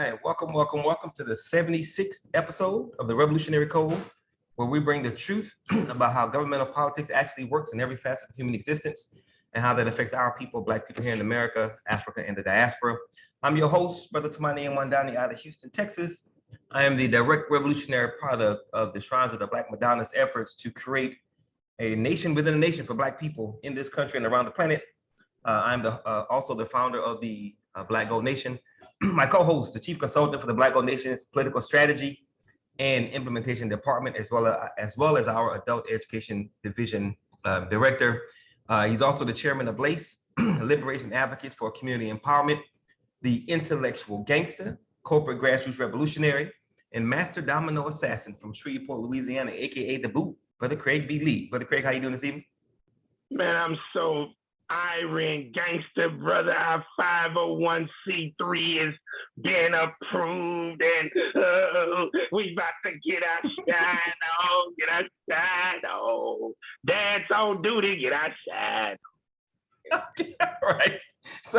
All right, welcome to the 76th episode of the Revolutionary Code, where we bring the truth about how governmental politics actually works in every facet of human existence and how that affects our people, Black people here in America, Africa, and the diaspora. I'm your host, Brother Tamani Mwandani out of Houston, Texas. I am the direct revolutionary product of the Shrines of the Black Madonna's efforts to create a nation within a nation for Black people in this country and around the planet. I'm also the founder of the Black Gold Nation. My co-host, the chief consultant for the Black Gold Nation's political strategy and implementation department, as well as our adult education division director. He's also the chairman of LACE, Liberation Advocates for Community Empowerment, the intellectual gangster, corporate grassroots revolutionary, and master domino assassin from Shreveport, Louisiana, aka the Boot, Brother Craig B. Lee. Brother Craig, how you doing this evening? Man, I'm so Iron gangster, brother. Our 501c3 is being approved, and we about to get our shine on, Dance on duty, get our shine on. Okay, all right. So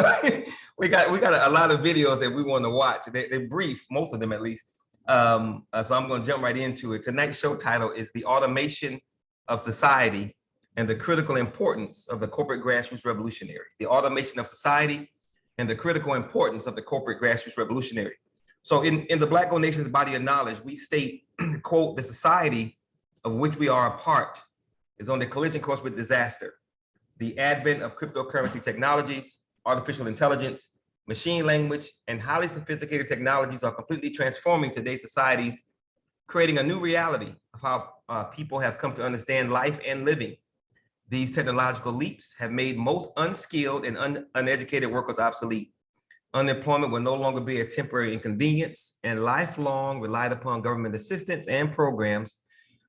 we got a lot of videos that we want to watch. They're brief, most of them at least. So I'm going to jump right into it. Tonight's show title is "The Automation of Society and the Critical Importance of the Corporate Grassroots Revolutionary." The automation of society and the critical importance of the corporate grassroots revolutionary. So in the Black Gold Nation's body of knowledge, we state, quote, "The society of which we are a part is on the collision course with disaster. The advent of cryptocurrency technologies, artificial intelligence, machine language, and highly sophisticated technologies are completely transforming today's societies, creating a new reality of how people have come to understand life and living. These technological leaps have made most unskilled and uneducated workers obsolete. Unemployment will no longer be a temporary inconvenience, and lifelong relied upon government assistance and programs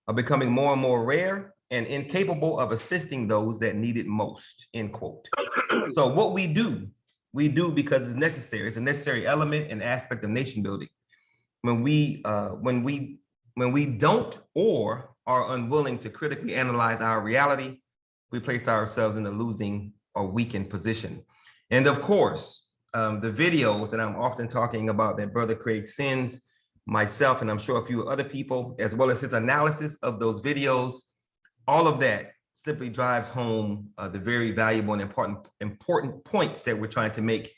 are becoming more and more rare and incapable of assisting those that need it most," end quote. So what we do because it's necessary. It's a necessary element and aspect of nation building. When we don't or are unwilling to critically analyze our reality, we place ourselves in a losing or weakened position. And of course, the videos that I'm often talking about that Brother Craig sends myself, and I'm sure a few other people, as well as his analysis of those videos, all of that simply drives home the very valuable and important points that we're trying to make.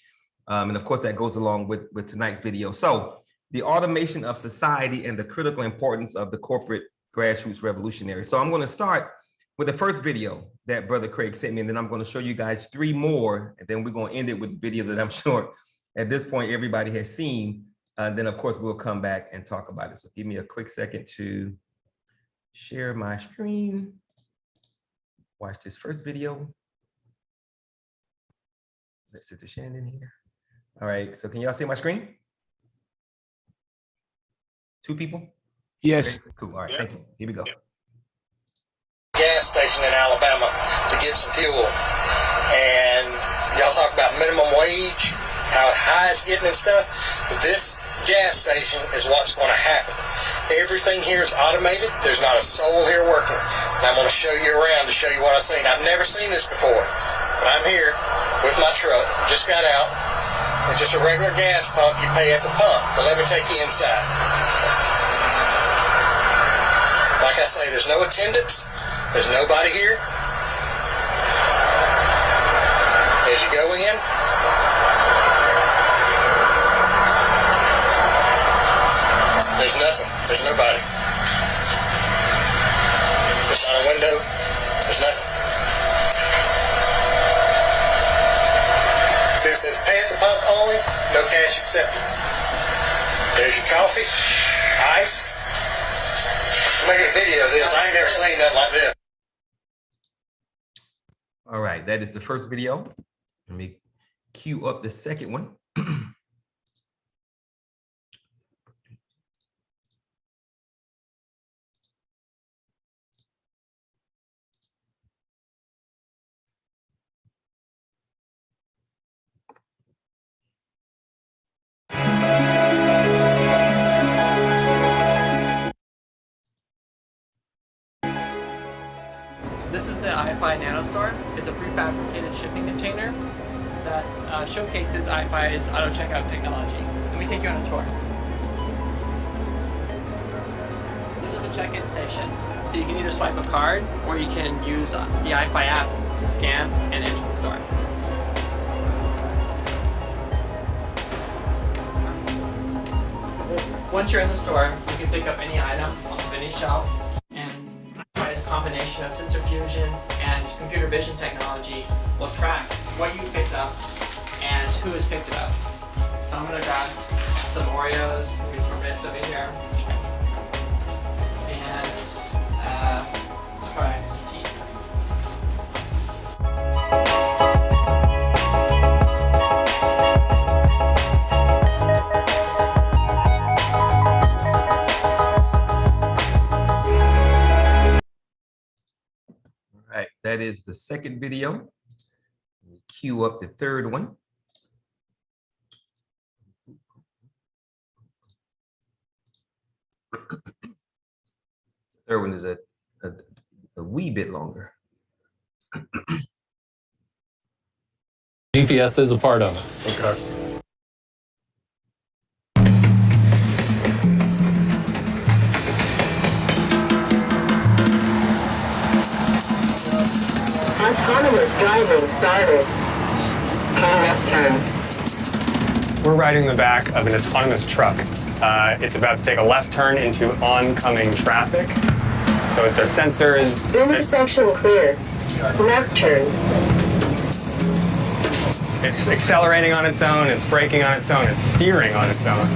And of course, that goes along with tonight's video. So the automation of society and the critical importance of the corporate grassroots revolutionary. So I'm going to start with the first video that Brother Craig sent me, and then I'm going to show you guys 3 more, and then we're going to end it with the video that I'm sure at this point everybody has seen. And then, of course, we'll come back and talk about it. So give me a quick second to share my screen. Watch this first video. Let's Sister Shannon here. All right, so can y'all see my screen? 2 people? Yes. Okay, cool, all right, thank you. Here we go. Gas station in Alabama to get some fuel, and y'all talk about minimum wage, how high it's getting and stuff. This gas station is what's going to happen. Everything here is automated. There's not a soul here working. And I'm going to show you around to show you what I've seen. I've never seen this before, but I'm here with my truck. Just got out. It's just a regular gas pump. You pay at the pump, but let me take you inside. Like I say, there's no attendants. There's nobody here. As you go in, there's nothing. There's nobody. There's not a window. There's nothing. See, it says pay at the pump only, no cash accepted. There's your coffee, ice. I'm making a video of this. I ain't never seen nothing like this. All right, that is the first video. Let me cue up the second one. This is the iFi NanoStore. It's a prefabricated shipping container that showcases iFi's auto checkout technology. And we me take you on a tour. This is the check-in station. So you can either swipe a card or you can use the iFi app to scan and enter the store. Once you're in the store, you can pick up any item off of any shelf, and this combination of sensor fusion and computer vision technology will track what you picked up and who has picked it up. So I'm gonna grab some Oreos, maybe some Ritz over here, and let's try some tea. All right, that is the second video. Cue up the third one. The third one is a wee bit longer. GPS is a part of it. Okay. Autonomous driving started. Turn left turn. We're riding the back of an autonomous truck. It's about to take a left turn into oncoming traffic. So with their sensors, Intersection clear. Left turn. it's accelerating on its own, it's braking on its own, it's steering on its own.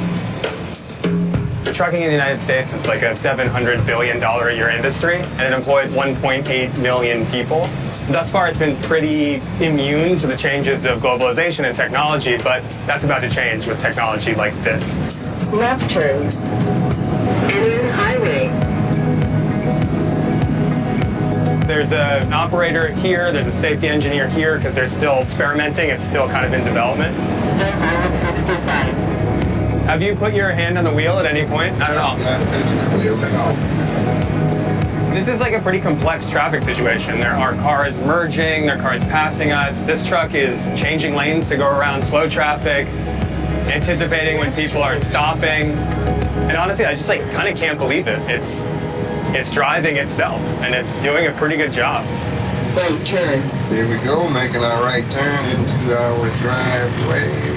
The trucking in the United States is like a $700 billion a year industry, and it employs 1.8 million people. Thus far, it's been pretty immune to the changes of globalization and technology, but that's about to change with technology like this. Left turn. Enter highway. There's an operator here, there's a safety engineer here, because they're still experimenting, it's still kind of in development. Step forward 65. Have you put your hand on the wheel at any point? I don't know. This is like a pretty complex traffic situation. There are cars merging, there are cars passing us. This truck is changing lanes to go around slow traffic, anticipating when people are stopping. And honestly, I just like kind of can't believe it. It's driving itself, and it's doing a pretty good job. Right turn. Here we go, making our right turn into our driveway.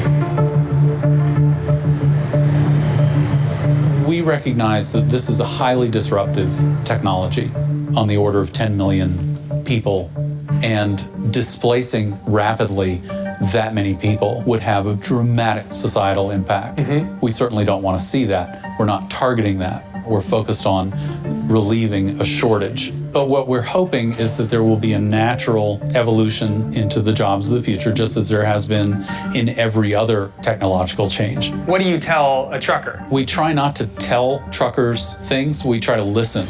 We recognize that this is a highly disruptive technology on the order of 10 million people, and displacing rapidly that many people would have a dramatic societal impact. We certainly don't want to see that. We're not targeting that. We're focused on relieving a shortage. But what we're hoping is that there will be a natural evolution into the jobs of the future, just as there has been in every other technological change. What do you tell a trucker? We try not to tell truckers things, we try to listen.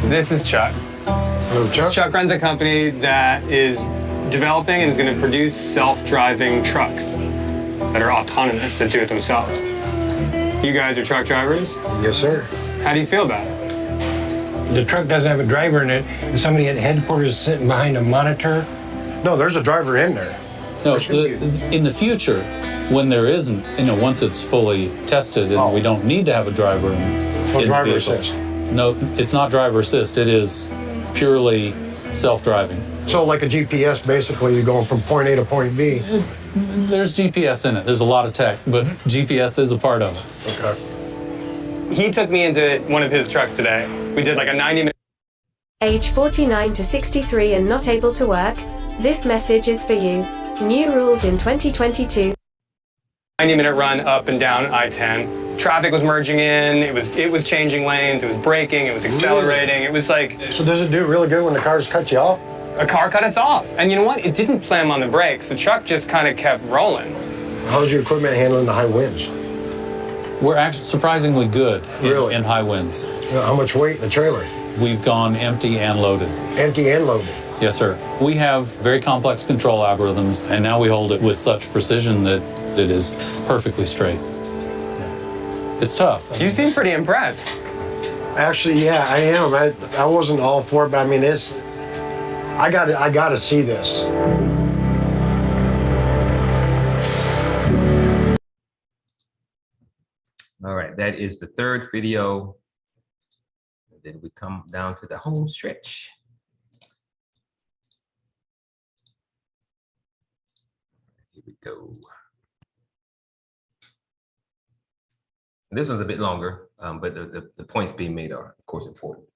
This is Chuck. Hello, Chuck. Chuck runs a company that is developing and is going to produce self-driving trucks that are autonomous, that do it themselves. You guys are truck drivers? Yes, sir. How do you feel about it? The truck doesn't have a driver in it. Is somebody at headquarters sitting behind a monitor? No, there's a driver in there. No, in the future, when there isn't, once it's fully tested and we don't need to have a driver in No the driver vehicle. assist. No, it's not driver assist. It is purely self-driving. So like a GPS, basically, you're going from point A to point B. There's GPS in it. There's a lot of tech, but GPS is a part of it. Okay. He took me into one of his trucks today. We did like a 90-minute Age 49 to 63 and not able to work? This message is for you. New rules in 2022. 90-minute run up and down I-10. Traffic was merging in, it was changing lanes, it was braking, it was accelerating. It was like So does it do really good when the cars cut you off? a car cut us off. And you know what? It didn't slam on the brakes. The truck just kind of kept rolling. How's your equipment handling the high winds? We're actually surprisingly good Really? in high winds. How much weight in the trailer? We've gone empty and loaded. Empty and loaded. Yes, sir. We have very complex control algorithms, and now we hold it with such precision that it is perfectly straight. It's tough. You seem pretty impressed. Actually, yeah, I am. I wasn't all for it, but I mean, I got to see this. All right, that is the third video. And then we come down to the home stretch. Here we go. And this one's a bit longer, but the points being made are, of course, important.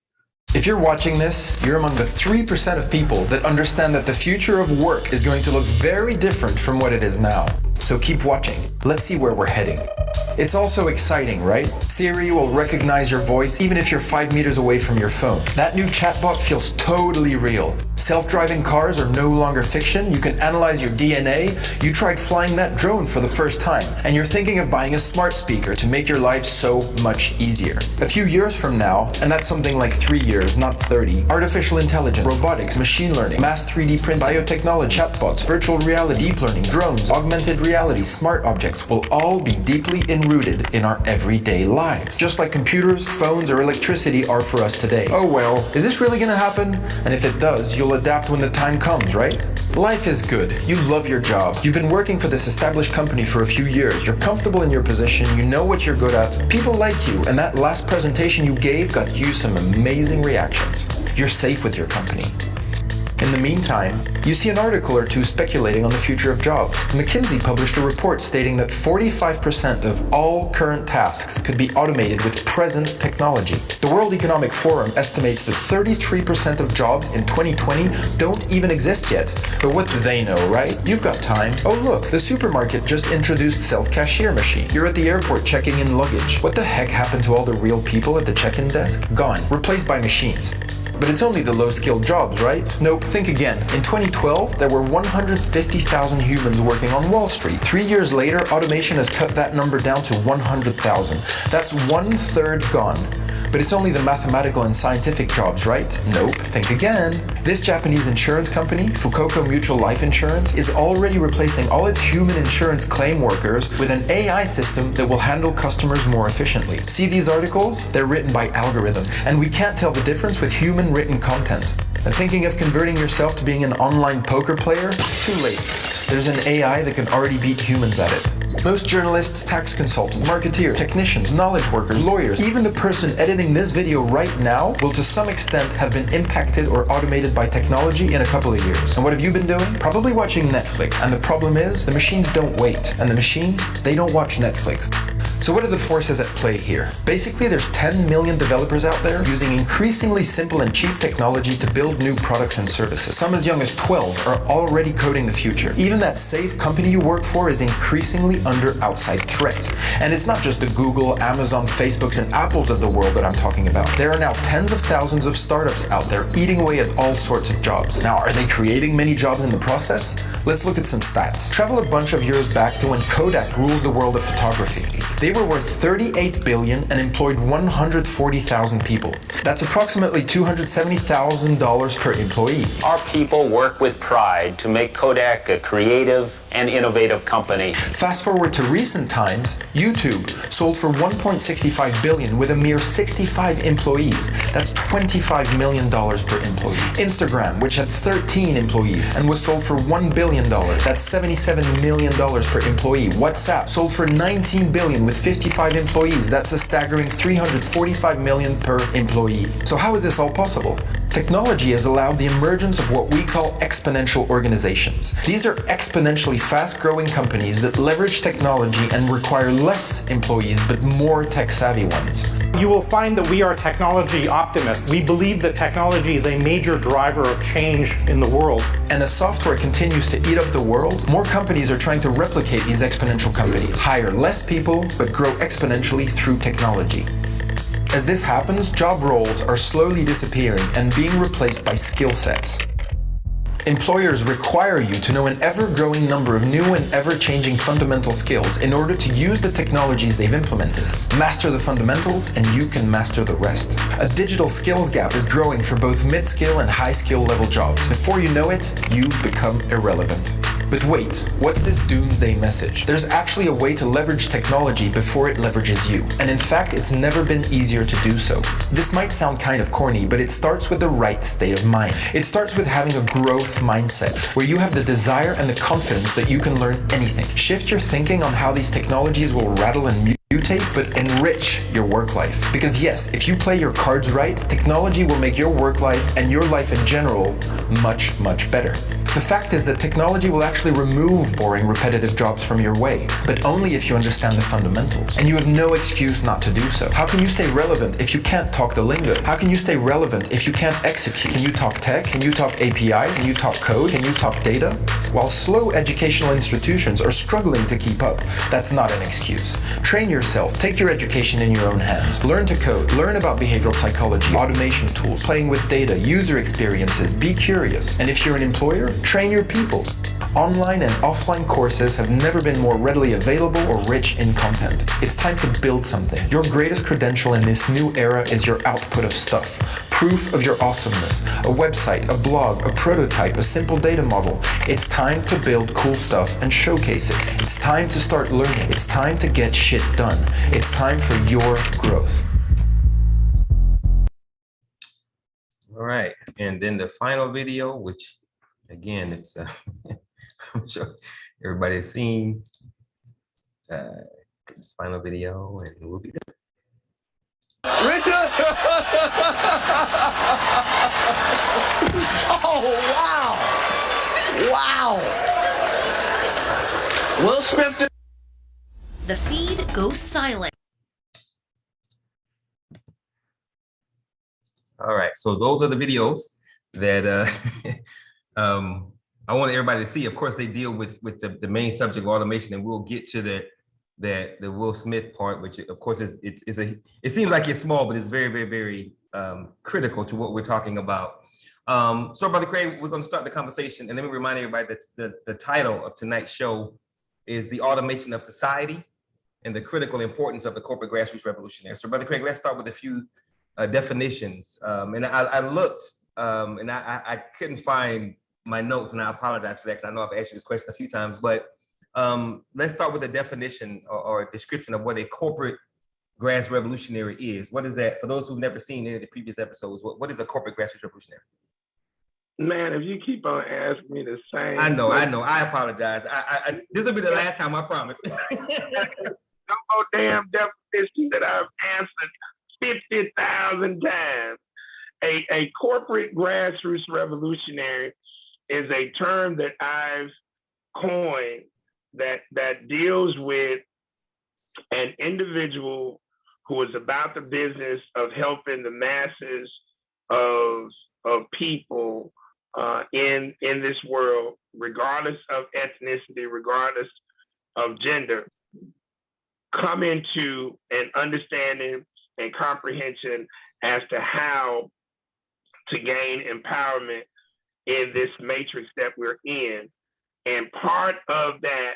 If you're watching this, you're among the 3% of people that understand that the future of work is going to look very different from what it is now. So keep watching. Let's see where we're heading. It's also exciting, right? Siri will recognize your voice even if you're 5 meters away from your phone. That new chatbot feels totally real. Self-driving cars are no longer fiction. You can analyze your DNA. You tried flying that drone for the first time, and you're thinking of buying a smart speaker to make your life so much easier. A few years from now, and that's something like 3 years, not 30, artificial intelligence, robotics, machine learning, mass 3D print, biotechnology, chatbots, virtual reality, deep learning, drones, augmented reality, smart objects will all be deeply enrooted in our everyday lives. Just like computers, phones, or electricity are for us today. Oh well, is this really gonna happen? And if it does, you'll adapt when the time comes, right? Life is good. You love your job. You've been working for this established company for a few years. You're comfortable in your position. You know what you're good at. People like you, and that last presentation you gave got you some amazing reactions. You're safe with your company. In the meantime, you see an article or two speculating on the future of jobs. McKinsey published a report stating that 45% of all current tasks could be automated with present technology. The World Economic Forum estimates that 33% of jobs in 2020 don't even exist yet. But what do they know, right? You've got time. Oh look, the supermarket just introduced self-cashier machine. You're at the airport checking in luggage. What the heck happened to all the real people at the check-in desk? Gone. Replaced by machines. But it's only the low-skilled jobs, right? Nope, think again. In 2012, there were 150,000 humans working on Wall Street. 3 years later, automation has cut that number down to 100,000. That's 1/3 gone. But it's only the mathematical and scientific jobs, right? Nope, think again. This Japanese insurance company, Fukuoka Mutual Life Insurance, is already replacing all its human insurance claim workers with an AI system that will handle customers more efficiently. See these articles? They're written by algorithms, and we can't tell the difference with human written content. And thinking of converting yourself to being an online poker player? Too late. There's an AI that can already beat humans at it. Most journalists, tax consultants, marketeers, technicians, knowledge workers, lawyers, even the person editing this video right now will to some extent have been impacted or automated by technology in a couple of years. And what have you been doing? Probably watching Netflix. And the problem is, the machines don't wait. And the machines, they don't watch Netflix. So what are the forces at play here? Basically, there's 10 million developers out there using increasingly simple and cheap technology to build new products and services. Some as young as 12 are already coding the future. Even that safe company you work for is increasingly under outside threat. And it's not just the Google, Amazon, Facebooks, and Apples of the world that I'm talking about. There are now tens of thousands of startups out there eating away at all sorts of jobs. Now, are they creating many jobs in the process? Let's look at some stats. Travel a bunch of years back to when Kodak rules the world of photography. They were worth $38 billion and employed 140,000 people. That's approximately $270,000 per employee. Our people work with pride to make Kodak a creative and innovative company. Fast forward to recent times, YouTube sold for $1.65 billion with a mere 65 employees. That's $25 million per employee. Instagram, which had 13 employees and was sold for $1 billion. That's $77 million per employee. WhatsApp sold for $19 billion with 55 employees. That's a staggering $345 million per employee. So how is this all possible? Technology has allowed the emergence of what we call exponential organizations. These are exponentially fast-growing companies that leverage technology and require less employees but more tech-savvy ones. You will find that we are technology optimists. We believe that technology is a major driver of change in the world. And as software continues to eat up the world, more companies are trying to replicate these exponential companies, hire less people but grow exponentially through technology. As this happens, job roles are slowly disappearing and being replaced by skill sets. Employers require you to know an ever-growing number of new and ever-changing fundamental skills in order to use the technologies they've implemented. Master the fundamentals and you can master the rest. A digital skills gap is growing for both mid-skill and high-skill level jobs. Before you know it, you've become irrelevant. But wait, what's this doomsday message? There's actually a way to leverage technology before it leverages you. And in fact, it's never been easier to do so. This might sound kind of corny, but it starts with the right state of mind. It starts with having a growth mindset, where you have the desire and the confidence that you can learn anything. Shift your thinking on how these technologies will rattle and mutate, but enrich your work life. Because yes, if you play your cards right, technology will make your work life and your life in general much, much better. The fact is that technology will actually remove boring, repetitive jobs from your way, but only if you understand the fundamentals. And you have no excuse not to do so. How can you stay relevant if you can't talk the lingo? How can you stay relevant if you can't execute? Can you talk tech? Can you talk APIs? Can you talk code? Can you talk data? While slow educational institutions are struggling to keep up, that's not an excuse. Train yourself, take your education in your own hands. Learn to code, learn about behavioral psychology, automation tools, playing with data, user experiences, be curious. And if you're an employer, train your people. Online and offline courses have never been more readily available or rich in content. It's time to build something. Your greatest credential in this new era is your output of stuff. Proof of your awesomeness. A website, a blog, a prototype, a simple data model. It's time to build cool stuff and showcase it. It's time to start learning. It's time to get shit done. It's time for your growth. All right, and then the final video, which again, it's I'm sure everybody has seen this final video, and we'll be there. Richard! Oh, wow! Wow! Will Smith. The feed goes silent. All right, so those are the videos that I want everybody to see. Of course, they deal with the main subject of automation, and we'll get to the Will Smith part, which of course it seems like it's small, but it's very, very, very critical to what we're talking about. So, Brother Craig, we're going to start the conversation, and let me remind everybody that the title of tonight's show is "The Automation of Society and the Critical Importance of the Corporate Grassroots Revolutionary." So, Brother Craig, let's start with a few definitions. And I looked, and I couldn't find my notes, and I apologize for that because I know I've asked you this question a few times, but let's start with a definition or a description of what a corporate grass revolutionary is. What is that? For those who've never seen any of the previous episodes, what is a corporate grassroots revolutionary? Man, if you keep on asking me the same. I know. I apologize. This will be the last time, I promise. No more damn definition that I've answered 50,000 times. A corporate grassroots revolutionary is a term that I've coined that deals with an individual who is about the business of helping the masses of people in this world, regardless of ethnicity, regardless of gender, come into an understanding and comprehension as to how to gain empowerment in this matrix that we're in. And part of that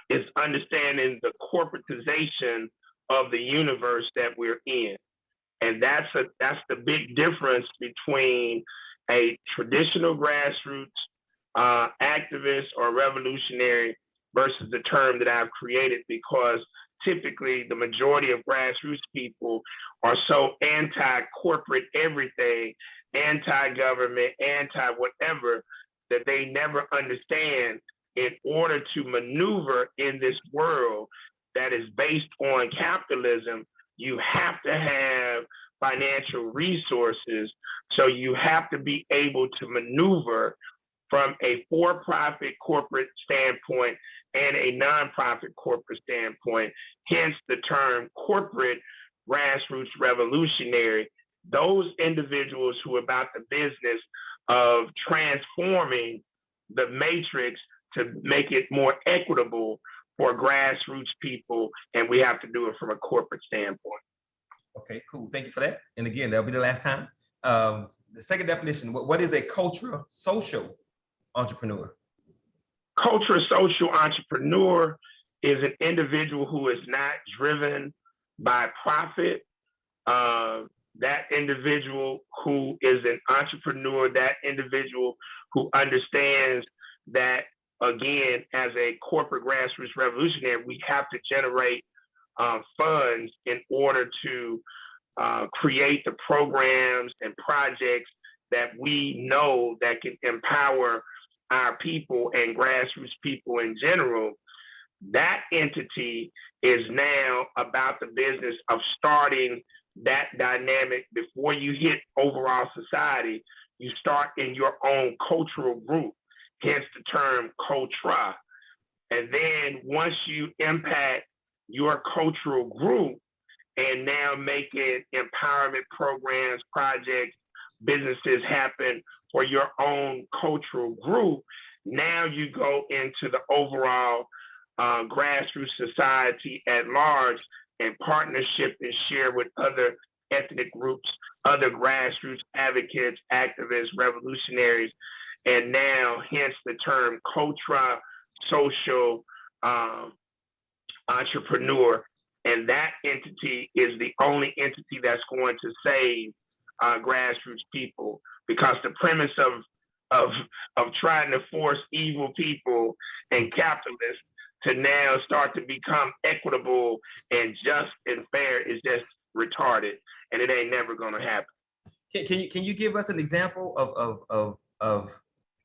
is understanding the corporatization of the universe that we're in. And that's the big difference between a traditional grassroots activist or revolutionary versus the term that I've created, because typically the majority of grassroots people are so anti-corporate everything, anti-government, anti-whatever, that they never understand in order to maneuver in this world that is based on capitalism, you have to have financial resources. So you have to be able to maneuver from a for-profit corporate standpoint and a nonprofit corporate standpoint, hence the term corporate grassroots revolutionary. Those individuals who are about the business of transforming the matrix to make it more equitable for grassroots people, and we have to do it from a corporate standpoint. Okay, cool. Thank you for that. And again, that'll be the last time. The second definition, what is a cultural social entrepreneur? Cultural social entrepreneur is an individual who is not driven by profit. That individual who is an entrepreneur, that individual who understands that again, as a corporate grassroots revolutionary, we have to generate funds in order to create the programs and projects that we know that can empower our people and grassroots people in general. That entity is now about the business of starting that dynamic. Before you hit overall society, you start in your own cultural group, hence the term cultra. And then once you impact your cultural group and now making empowerment programs, projects, businesses happen for your own cultural group, now you go into the overall grassroots society at large and partnership and share with other ethnic groups, other grassroots advocates, activists, revolutionaries, and now hence the term cultra, social entrepreneur. And that entity is the only entity that's going to save grassroots people, because the premise of trying to force evil people and capitalists to now start to become equitable and just and fair is just retarded, and it ain't never going to happen. Can you give us an example of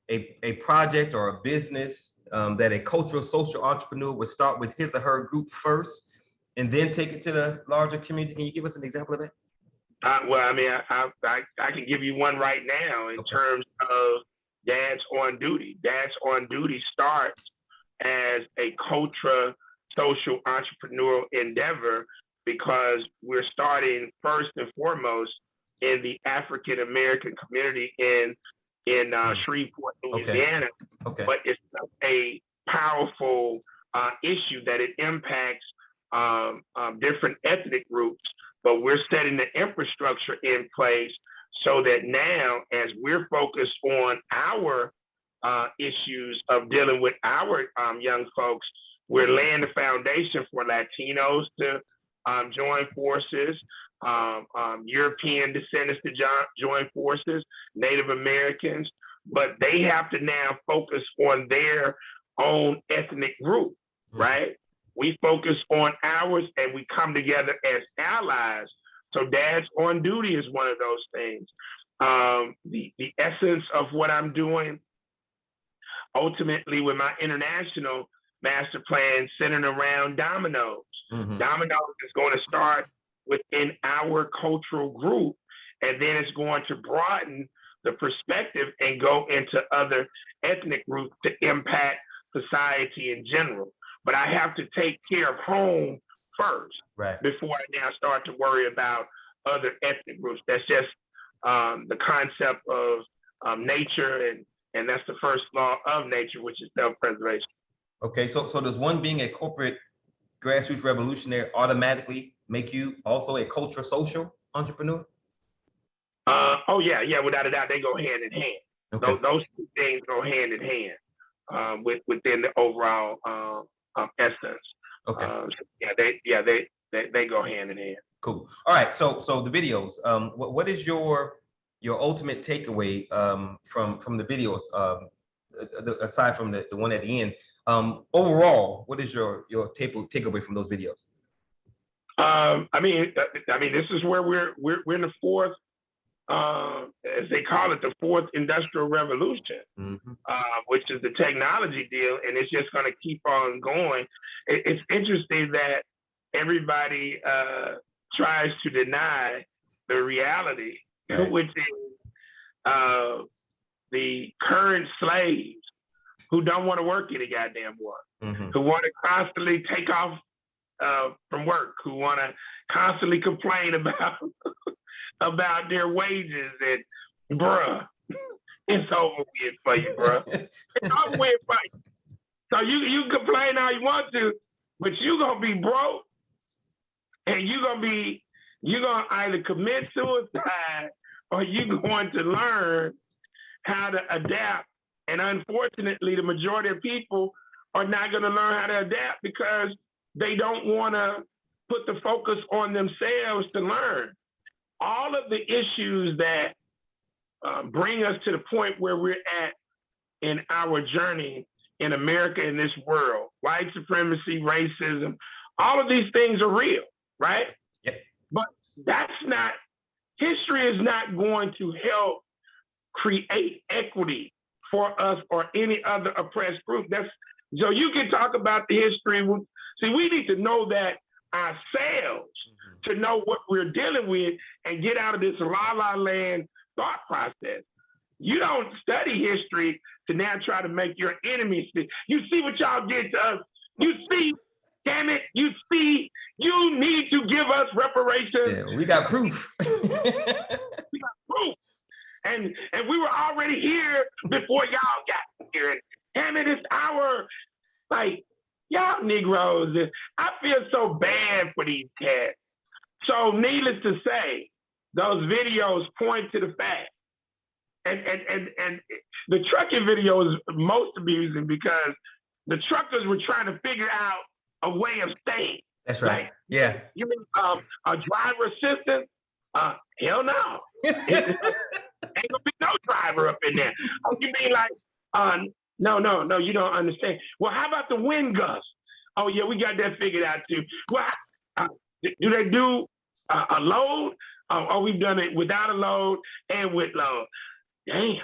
a project or a business that a cultural social entrepreneur would start with his or her group first and then take it to the larger community? Can you give us an example of that? Well, I mean, I can give you one right now in terms of Dads on Duty. Dads on Duty starts as a cultural social entrepreneurial endeavor because we're starting first and foremost in the African American community in Shreveport, Louisiana. But it's a powerful issue that it impacts different ethnic groups. But we're setting the infrastructure in place so that now, as we're focused on our issues of dealing with our young folks, we're laying the foundation for Latinos to join forces, European descendants to join forces, Native Americans, but they have to now focus on their own ethnic group, right? We focus on ours and we come together as allies. So Dads on Duty is one of those things. The essence of what I'm doing ultimately with my international master plan centered around dominoes. Dominoes is going to start within our cultural group, and then it's going to broaden the perspective and go into other ethnic groups to impact society in general. But I have to take care of home first before I now start to worry about other ethnic groups. That's just the concept of nature, and that's the first law of nature, which is self-preservation. Okay, so does one being a corporate grassroots revolutionary automatically make you also a cultural social entrepreneur? Oh yeah, without a doubt, they go hand in hand. Okay. Those two things go hand in hand within the overall essence. Okay. They go hand in hand. Cool. All right. So the videos. What is your ultimate takeaway from the videos? Aside from the one at the end, overall, what is your takeaway from those videos? I mean, this is where we're in the fourth, as they call it, the fourth industrial revolution, which is the technology deal, and it's just going to keep on going. It's interesting that everybody tries to deny the reality, which is the current slaves who don't want to work any goddamn work, who want to constantly take off from work, who want to constantly complain about their wages, and bruh, it's over with for you, bruh. It's over with for you. So you complain all you want to, but you're gonna be broke, and you're gonna either commit suicide or you're going to learn how to adapt. And unfortunately, the majority of people are not gonna learn how to adapt because they don't wanna put the focus on themselves to learn. All of the issues that bring us to the point where we're at in our journey in America, in this world. White supremacy, racism, all of these things are real, right? Yep. But history is not going to help create equity for us or any other oppressed group. So you can talk about the history. See, we need to know that ourselves to know what we're dealing with and get out of this la-la land thought process. You don't study history to now try to make your enemies see. You see what y'all did to us. You see, damn it, you see, you need to give us reparations. Yeah, we got proof. We got proof. And we were already here before y'all got here. And damn it, it's y'all Negroes. I feel so bad for these cats. So needless to say, those videos point to the fact. And the trucking video is most amusing because the truckers were trying to figure out a way of staying. That's right. Like, yeah. You mean a driver assistant? Hell no. Ain't gonna be no driver up in there. Oh, you mean no, you don't understand. Well, how about the wind gusts? Oh yeah, we got that figured out too. Well, do they do a load? Oh, we've done it without a load and with load. Damn.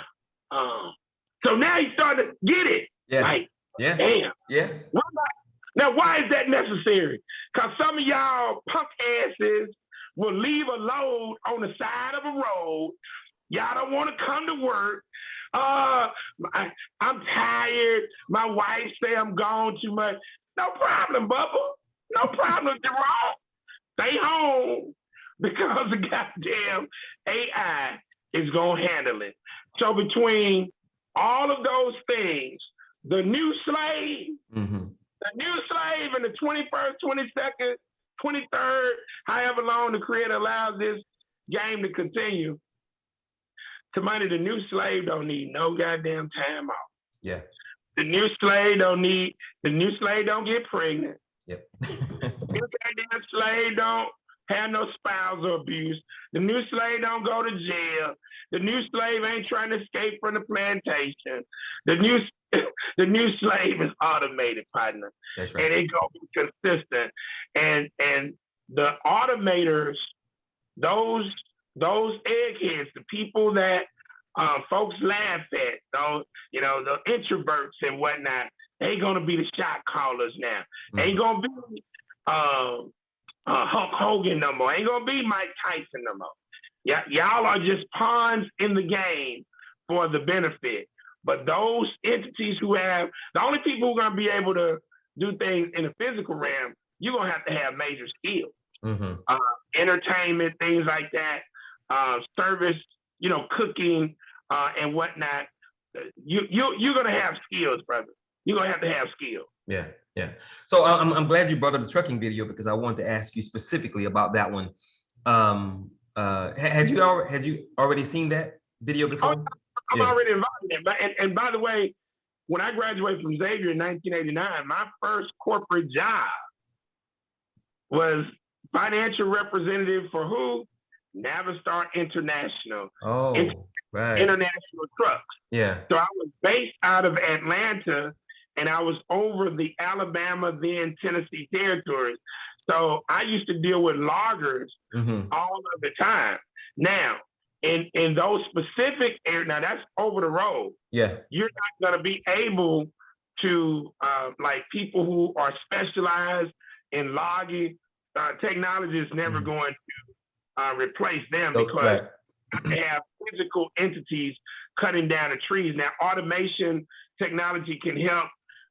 So now you starting to get it. Yeah. Like, yeah. Damn. Yeah. Now, why is that necessary? Because some of y'all punk asses will leave a load on the side of a road. Y'all don't want to come to work. I'm tired. My wife say I'm gone too much. No problem, Bubba. No problem, Jerome. Stay home because the goddamn AI is going to handle it. So between all of those things, the new slave, the new slave in the 21st, 22nd, 23rd, however long the creator allows this game to continue, Tamani, the new slave don't need no goddamn time off. Yeah. The new slave don't get pregnant. Yep. The new goddamn slave don't have no spousal abuse. The new slave don't go to jail. The new slave ain't trying to escape from the plantation. The new slave is automated, partner. That's right. And it gonna be consistent. And the automators, those eggheads, the people that folks laugh at, those, the introverts and whatnot, they gonna be the shot callers now. Ain't gonna be Hulk Hogan no more. Ain't gonna be Mike Tyson no more. Y'all are just pawns in the game for the benefit. But those entities who have, the only people who are gonna be able to do things in the physical realm, you're gonna have to have major skills. Entertainment, things like that, service, cooking and whatnot. You're gonna have skills, brother. You're gonna have to have skills. Yeah, yeah. So I'm glad you brought up the trucking video because I wanted to ask you specifically about that one. Had you already seen that video before? I'm already involved in it. And by the way, when I graduated from Xavier in 1989, my first corporate job was financial representative for who? Navistar International. Oh, right. International Trucks. Yeah. So I was based out of Atlanta, and I was over the Alabama, then Tennessee territories. So I used to deal with loggers all of the time. Now, in those specific areas, now that's over the road. Yeah. You're not going to be able to, like people who are specialized in logging, technology is never going to replace them because they have physical entities cutting down the trees. Now, automation technology can help,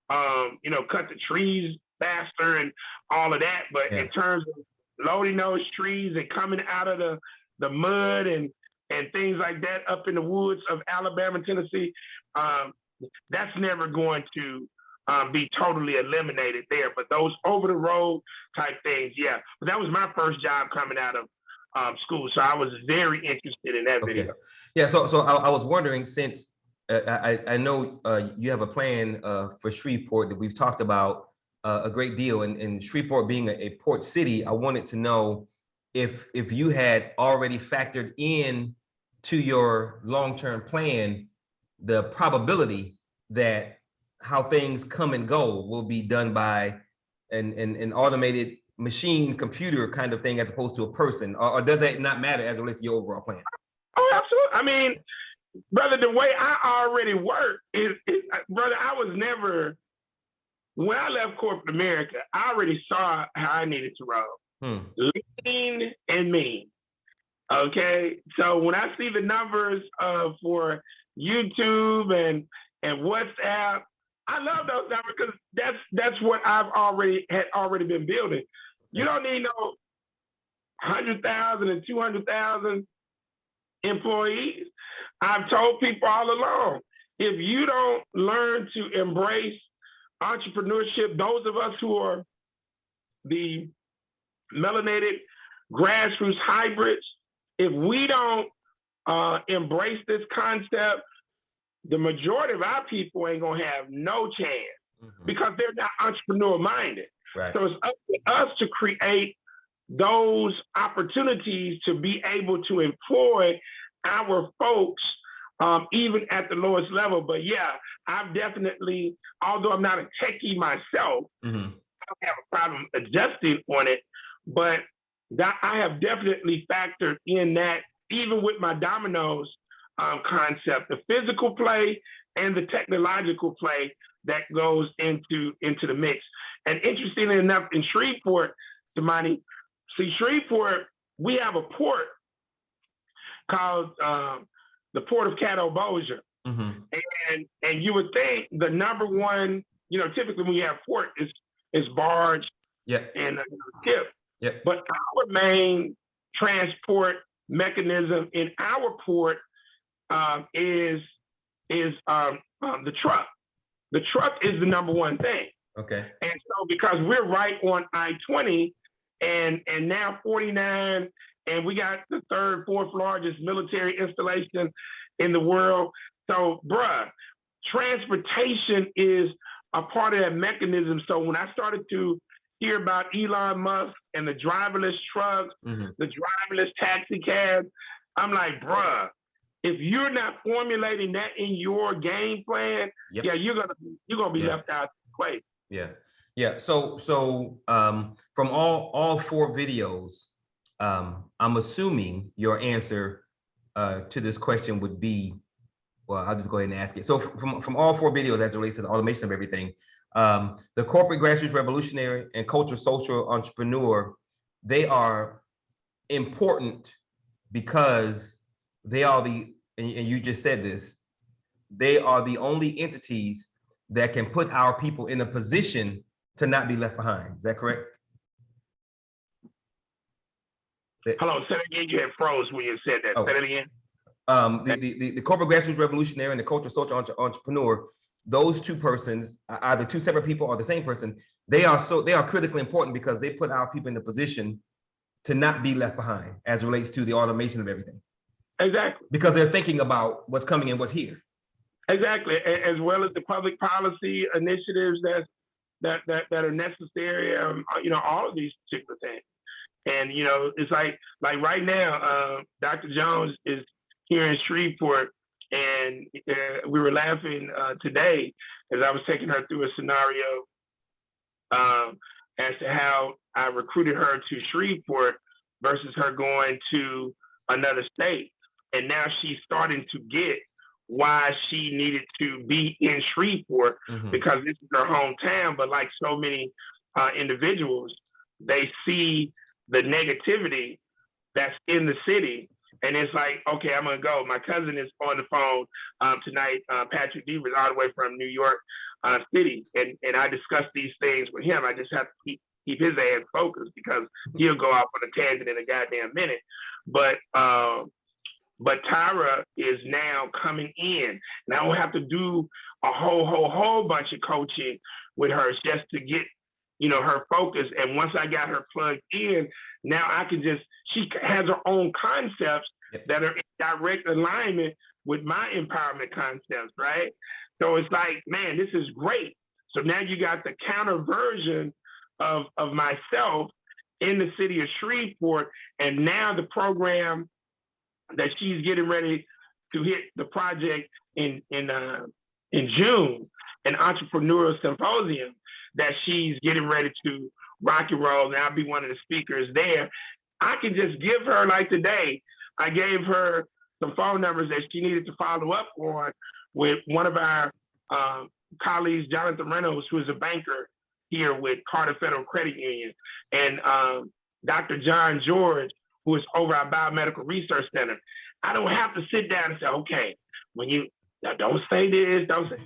cut the trees faster and all of that. But in terms of loading those trees and coming out of the mud and things like that up in the woods of Alabama and Tennessee, that's never going to be totally eliminated there. But those over the road type things, yeah. But that was my first job coming out of school. So I was very interested in that video. Yeah, so I was wondering, since I know you have a plan for Shreveport that we've talked about a great deal, and Shreveport being a port city, I wanted to know if you had already factored in to your long-term plan the probability that how things come and go will be done by an automated machine computer kind of thing as opposed to a person, or does that not matter as it relates to your overall plan? Oh, absolutely. I mean, brother, the way I already work is brother, I was never, when I left corporate America, I already saw how I needed to roll. Lean and mean. Okay. So when I see the numbers for YouTube and WhatsApp, I love those numbers because that's what I've already been building. You don't need no 100,000 and 200,000 employees. I've told people all along, if you don't learn to embrace entrepreneurship, those of us who are the melanated grassroots hybrids, if we don't embrace this concept, the majority of our people ain't gonna have no chance because they're not entrepreneur minded. Right. So it's up to us to create those opportunities to be able to employ our folks, even at the lowest level. But yeah, I've definitely, although I'm not a techie myself, I don't have a problem adjusting on it, but I have definitely factored in that, even with my dominoes concept, the physical play and the technological play that goes into the mix. And interestingly enough, in Shreveport, Damani, see, Shreveport, we have a port called the Port of Caddo Bossier. And you would think the number one, typically when you have port, is barge and ship. But our main transport mechanism in our port is the truck. The truck is the number one thing. Okay. And so because we're right on I-20 and now 49, and we got the third, fourth largest military installation in the world. So, bruh, transportation is a part of that mechanism. So when I started to hear about Elon Musk and the driverless trucks, the driverless taxi cabs, I'm like, bruh, if you're not formulating that in your game plan, you're gonna be left out of the place. Yeah. So from all four videos, I'm assuming your answer to this question would be, well, I'll just go ahead and ask it. So from all four videos as it relates to the automation of everything, the corporate grassroots revolutionary and culture social entrepreneur, they are important because they are and you just said this, they are the only entities that can put our people in a position to not be left behind. Is that correct? Hold on, say that again. You had froze when you said that. Say that again. The corporate grassroots revolutionary and the culture social entrepreneur, those two persons, either two separate people or the same person, they are critically important because they put our people in a position to not be left behind as it relates to the automation of everything. Exactly. Because they're thinking about what's coming and what's here. Exactly, as well as the public policy initiatives that are necessary. All of these particular things. And it's like right now, Dr. Jones is here in Shreveport, and we were laughing today as I was taking her through a scenario as to how I recruited her to Shreveport versus her going to another state. And now she's starting to get why she needed to be in Shreveport because this is her hometown. But like so many individuals, they see the negativity that's in the city. And it's like, okay, I'm gonna go. My cousin is on the phone tonight, Patrick Devers, all the way from New York City. And I discussed these things with him. I just have to keep his ass focused because he'll go off on a tangent in a goddamn minute. But Tyra is now coming in. And I don't have to do a whole bunch of coaching with her just to get, her focus. And once I got her plugged in, now I can she has her own concepts that are in direct alignment with my empowerment concepts, right? So it's like, man, this is great. So now you got the counter version of myself in the city of Shreveport. And now the program that she's getting ready to hit the project in June an entrepreneurial symposium that she's getting ready to rock and roll, and I'll be one of the speakers there. I can just give her, like today, I gave her some phone numbers that she needed to follow up on with one of our colleagues, Jonathan Reynolds, who is a banker here with Carter Federal Credit Union, and Dr. John George, who is over our Biomedical Research Center. I don't have to sit down and say, okay, when you, don't say this, don't say.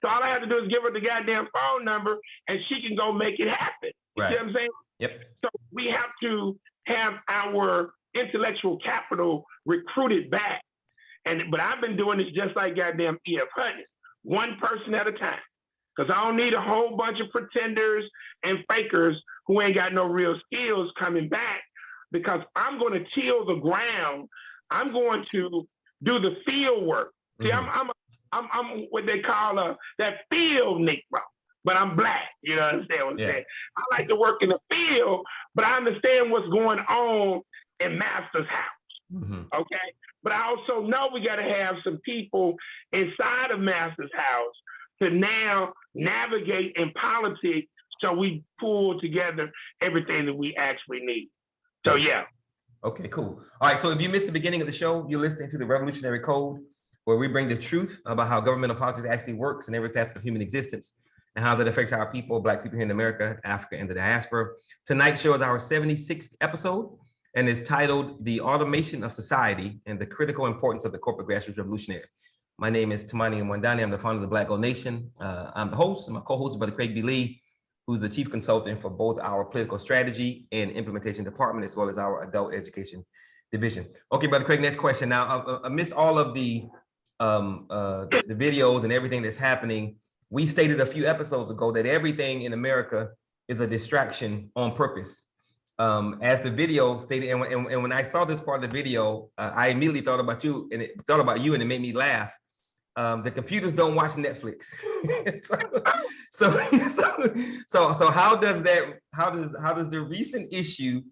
So all I have to do is give her the goddamn phone number and she can go make it happen. You see what I'm saying? Yep. So we have to have our intellectual capital recruited back. But I've been doing this just like goddamn E.F. Hutton, one person at a time. Because I don't need a whole bunch of pretenders and fakers who ain't got no real skills coming back, because I'm going to till the ground. I'm going to do the field work. See, I'm what they call that field Negro, but I'm black. You know what I'm saying? I like to work in the field, but I understand what's going on in Master's house. Okay, but I also know we got to have some people inside of Master's house to now navigate in politics, so we pull together everything that we actually need. So yeah. Okay, cool. All right, so if you missed the beginning of the show, you're listening to the Revolutionary Code, where we bring the truth about how governmental politics actually works in every facet of human existence and how that affects our people, Black people here in America, Africa, and the diaspora. Tonight's show is our 76th episode and is titled The Automation of Society and the Critical Importance of the Corporate Grassroots Revolutionary. My name is Tamani Mwandani. I'm the founder of the Black Gold Nation. I'm the host, and my co-host is Brother Craig B. Lee, who's the chief consultant for both our political strategy and implementation department, as well as our adult education division. Okay, Brother Craig, next question. Now, amidst all of the videos and everything that's happening, we stated a few episodes ago that everything in America is a distraction on purpose. As the video stated, and when I saw this part of the video, I immediately thought about you, and it made me laugh. The computers don't watch Netflix. so how does the recent issue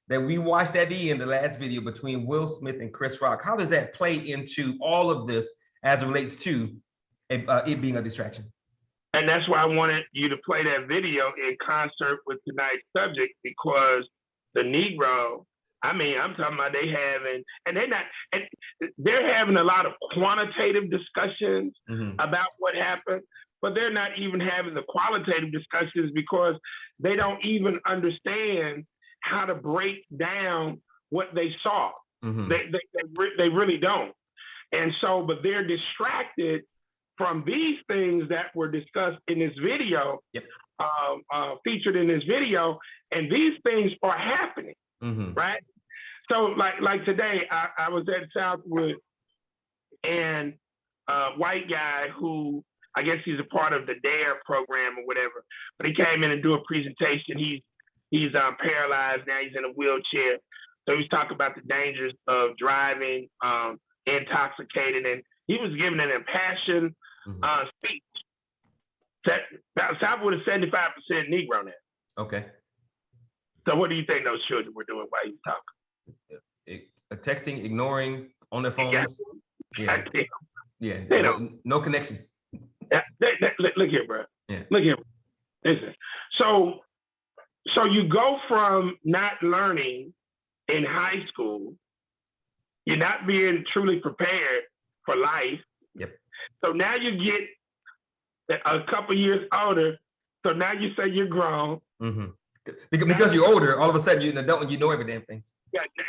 that we watched at the end, the last video between Will Smith and Chris Rock, how does that play into all of this as it relates to it being a distraction? And that's why I wanted you to play that video in concert with tonight's subject, because the Negro, I mean, I'm talking about they're having a lot of quantitative discussions about what happened, but they're not even having the qualitative discussions because they don't even understand how to break down what they saw. They really don't. And so, but they're distracted from these things that were discussed in this video, featured in this video, and these things are happening, right? So like today, I was at Southwood, and a white guy who, I guess he's a part of the DARE program or whatever, but he came in and do a presentation. He's paralyzed now, he's in a wheelchair. So he's talking about the dangers of driving intoxicated, and he was giving an impassioned speech. Southwood is 75% Negro now. Okay. So what do you think those children were doing while he's talking? Texting, ignoring, on their phones. Yeah. No connection. Look here, bro. Yeah. Look here. Listen. So you go from not learning in high school, you're not being truly prepared for life. Yep. So now you get a couple years older. So now you say you're grown. Because you're older, all of a sudden you're an adult and you know every damn thing.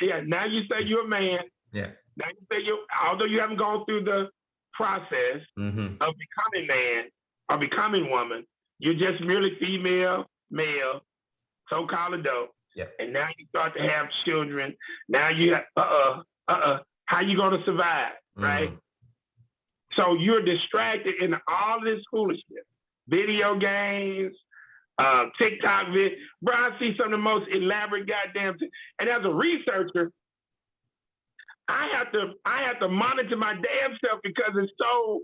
Yeah. Now you say you're a man. Yeah. Now you say although you haven't gone through the process of becoming man or becoming woman, you're just merely female, male, so-called adult. Yeah. And now you start to have children. Now you how you gonna survive, right? So you're distracted in all this foolishness, video games, TikTok vid. Bro, I see some of the most elaborate goddamn things. And as a researcher, I have to monitor my damn self because it's so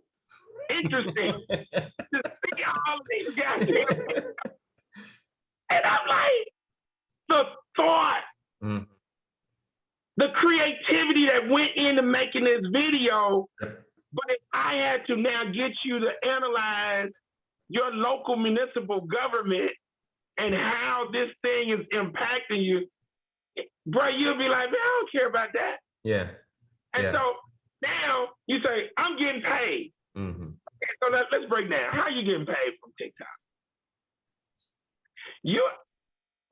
interesting to see all of these goddamn things. And I'm like, the thought, the creativity that went into making this video But if I had to now get you to analyze your local municipal government and how this thing is impacting you, bro, you'll be like, man, I don't care about that. Yeah. And so now you say, I'm getting paid. Mm-hmm. Okay, so let's break down. How are you getting paid from TikTok?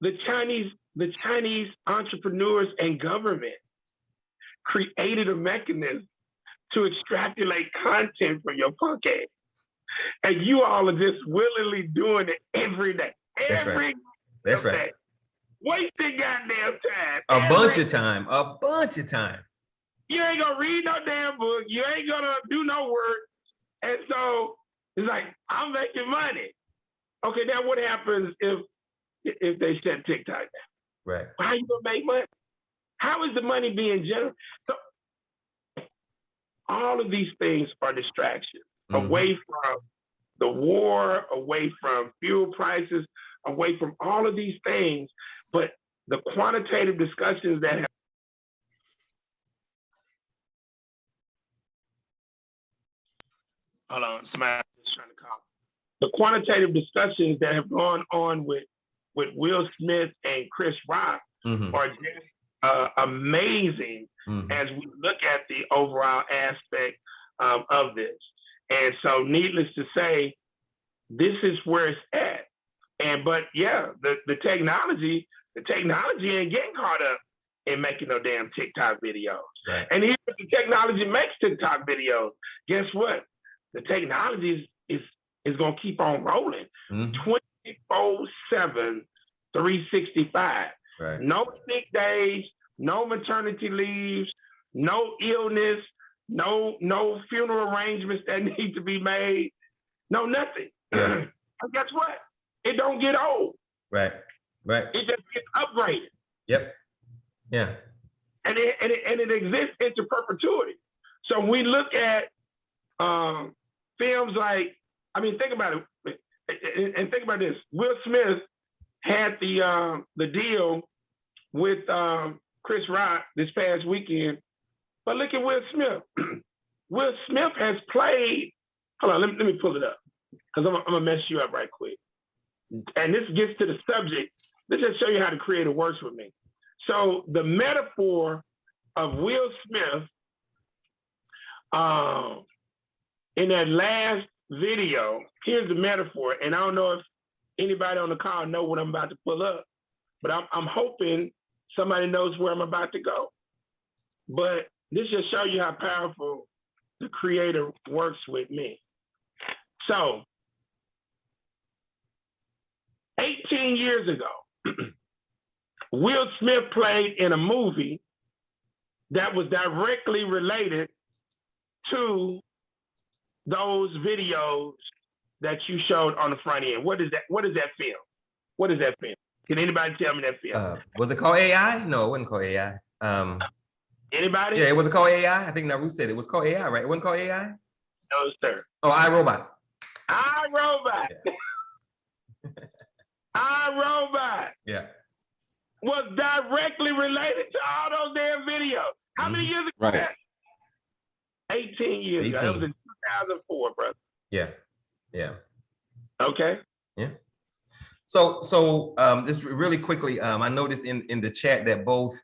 The Chinese entrepreneurs and government created a mechanism to extrapolate content from your punk ass. And you all are just willingly doing it every day. That's right. Wasting goddamn time. A bunch of time. You ain't gonna read no damn book. You ain't gonna do no work. And so it's like, I'm making money. Okay, now what happens if they shut TikTok down? Right. How you gonna make money? How is the money being generated? So all of these things are distractions away from the war, away from fuel prices, away from all of these things. But the quantitative discussions that have hold on, somebody's trying to call. The quantitative discussions that have gone on with Will Smith and Chris Rock are just amazing as we look at the overall aspect of this. And so needless to say, this is where it's at. But yeah, the technology ain't getting caught up in making no damn TikTok videos. Right. And even if the technology makes TikTok videos, guess what? The technology is gonna keep on rolling 24/7, 365. Right. No sick days, no maternity leaves, no illness, no funeral arrangements that need to be made, no nothing. Yeah. And guess what? It don't get old. Right. It just gets upgraded. Yep. Yeah. And it exists into perpetuity. So when we look at films like, I mean, think about it, and think about this. Will Smith had the deal with Chris Rock this past weekend, but look at Will Smith. Will Smith has played. Hold on, let me pull it up because I'm gonna mess you up right quick. And this gets to the subject. Let's just show you how the creator works with me. So the metaphor of Will Smith in that last video, here's the metaphor. And I don't know if anybody on the call know what I'm about to pull up, but I'm hoping somebody knows where I'm about to go. But this just show you how powerful the creator works with me. So 18 years ago, Will Smith played in a movie that was directly related to those videos that you showed on the front end. What is that film? What is that film? Can anybody tell me that film? Was it called AI? No, it wasn't called AI. Anybody? Yeah, was it called AI? I think Naru said it was called AI, right? It wasn't called AI? No, sir. Oh, iRobot. iRobot. Yeah. iRobot. Yeah. Was directly related to all those damn videos. How many years ago? Right. 18 years ago. That was in 2004, brother. Yeah. Yeah. Okay. Yeah. So just really quickly, I noticed in the chat that both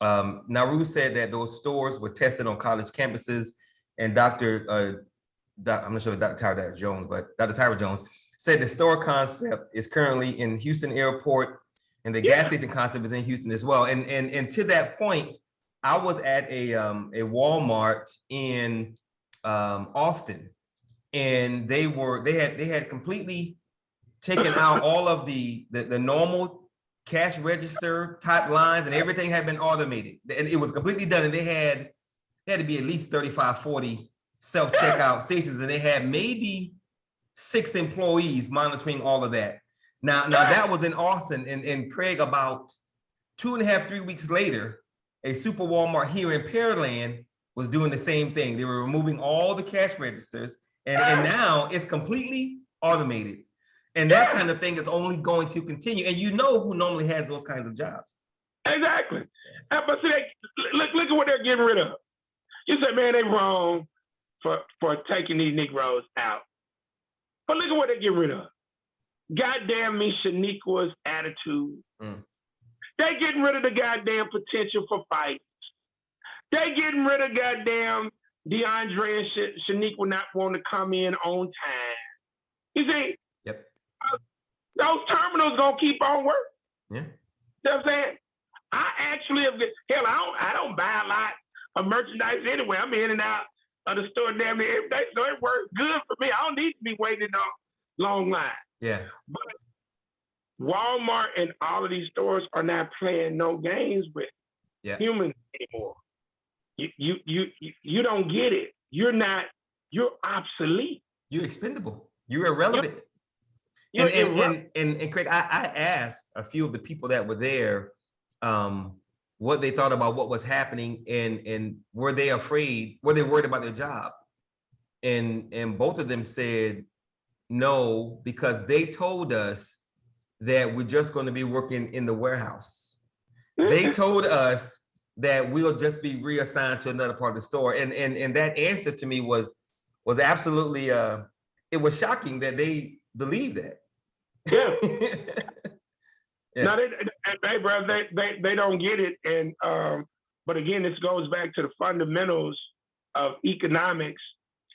Naru said that those stores were tested on college campuses, and I'm not sure if Dr. Tyra Jones, but Dr. Tyra Jones said the store concept is currently in Houston Airport, and the gas station concept is in Houston as well. And to that point, I was at a Walmart in Austin, and they had completely taken out all of the normal cash register type lines, and everything had been automated, and it was completely done. And they had to be at least 35, 40 self-checkout stations, and they had maybe 6 employees monitoring all of that. Now that was in Austin, and Craig, about 2.5, 3 weeks later, a super Walmart here in Pearland was doing the same thing. They were removing all the cash registers, and now it's completely automated. And that kind of thing is only going to continue. And you know who normally has those kinds of jobs. Exactly. But see, look at what they're getting rid of. You say, man, they wrong. for taking these Negroes out. But look at what they get rid of. Goddamn me, Shaniqua's attitude. They getting rid of the goddamn potential for fights. They getting rid of goddamn DeAndre and Shaniqua not wanting to come in on time. You see? Yep. Those terminals gonna keep on working. Yeah. You know what I'm saying? I actually have hell, I don't buy a lot of merchandise anyway. I'm in and out of the store damn near every day, so it works good for me. I don't need to be waiting on long lines. Yeah. But Walmart and all of these stores are not playing no games with humans anymore. You don't get it. You're obsolete. You're expendable. You're irrelevant. You're and Craig, I asked a few of the people that were there what they thought about what was happening, and were they afraid, were they worried about their job? And both of them said no, because they told us that we're just going to be working in the warehouse. They told us that we'll just be reassigned to another part of the store. And that answer to me was absolutely it was shocking that they believed that. Yeah. No, they bro, they don't get it. And but again, this goes back to the fundamentals of economics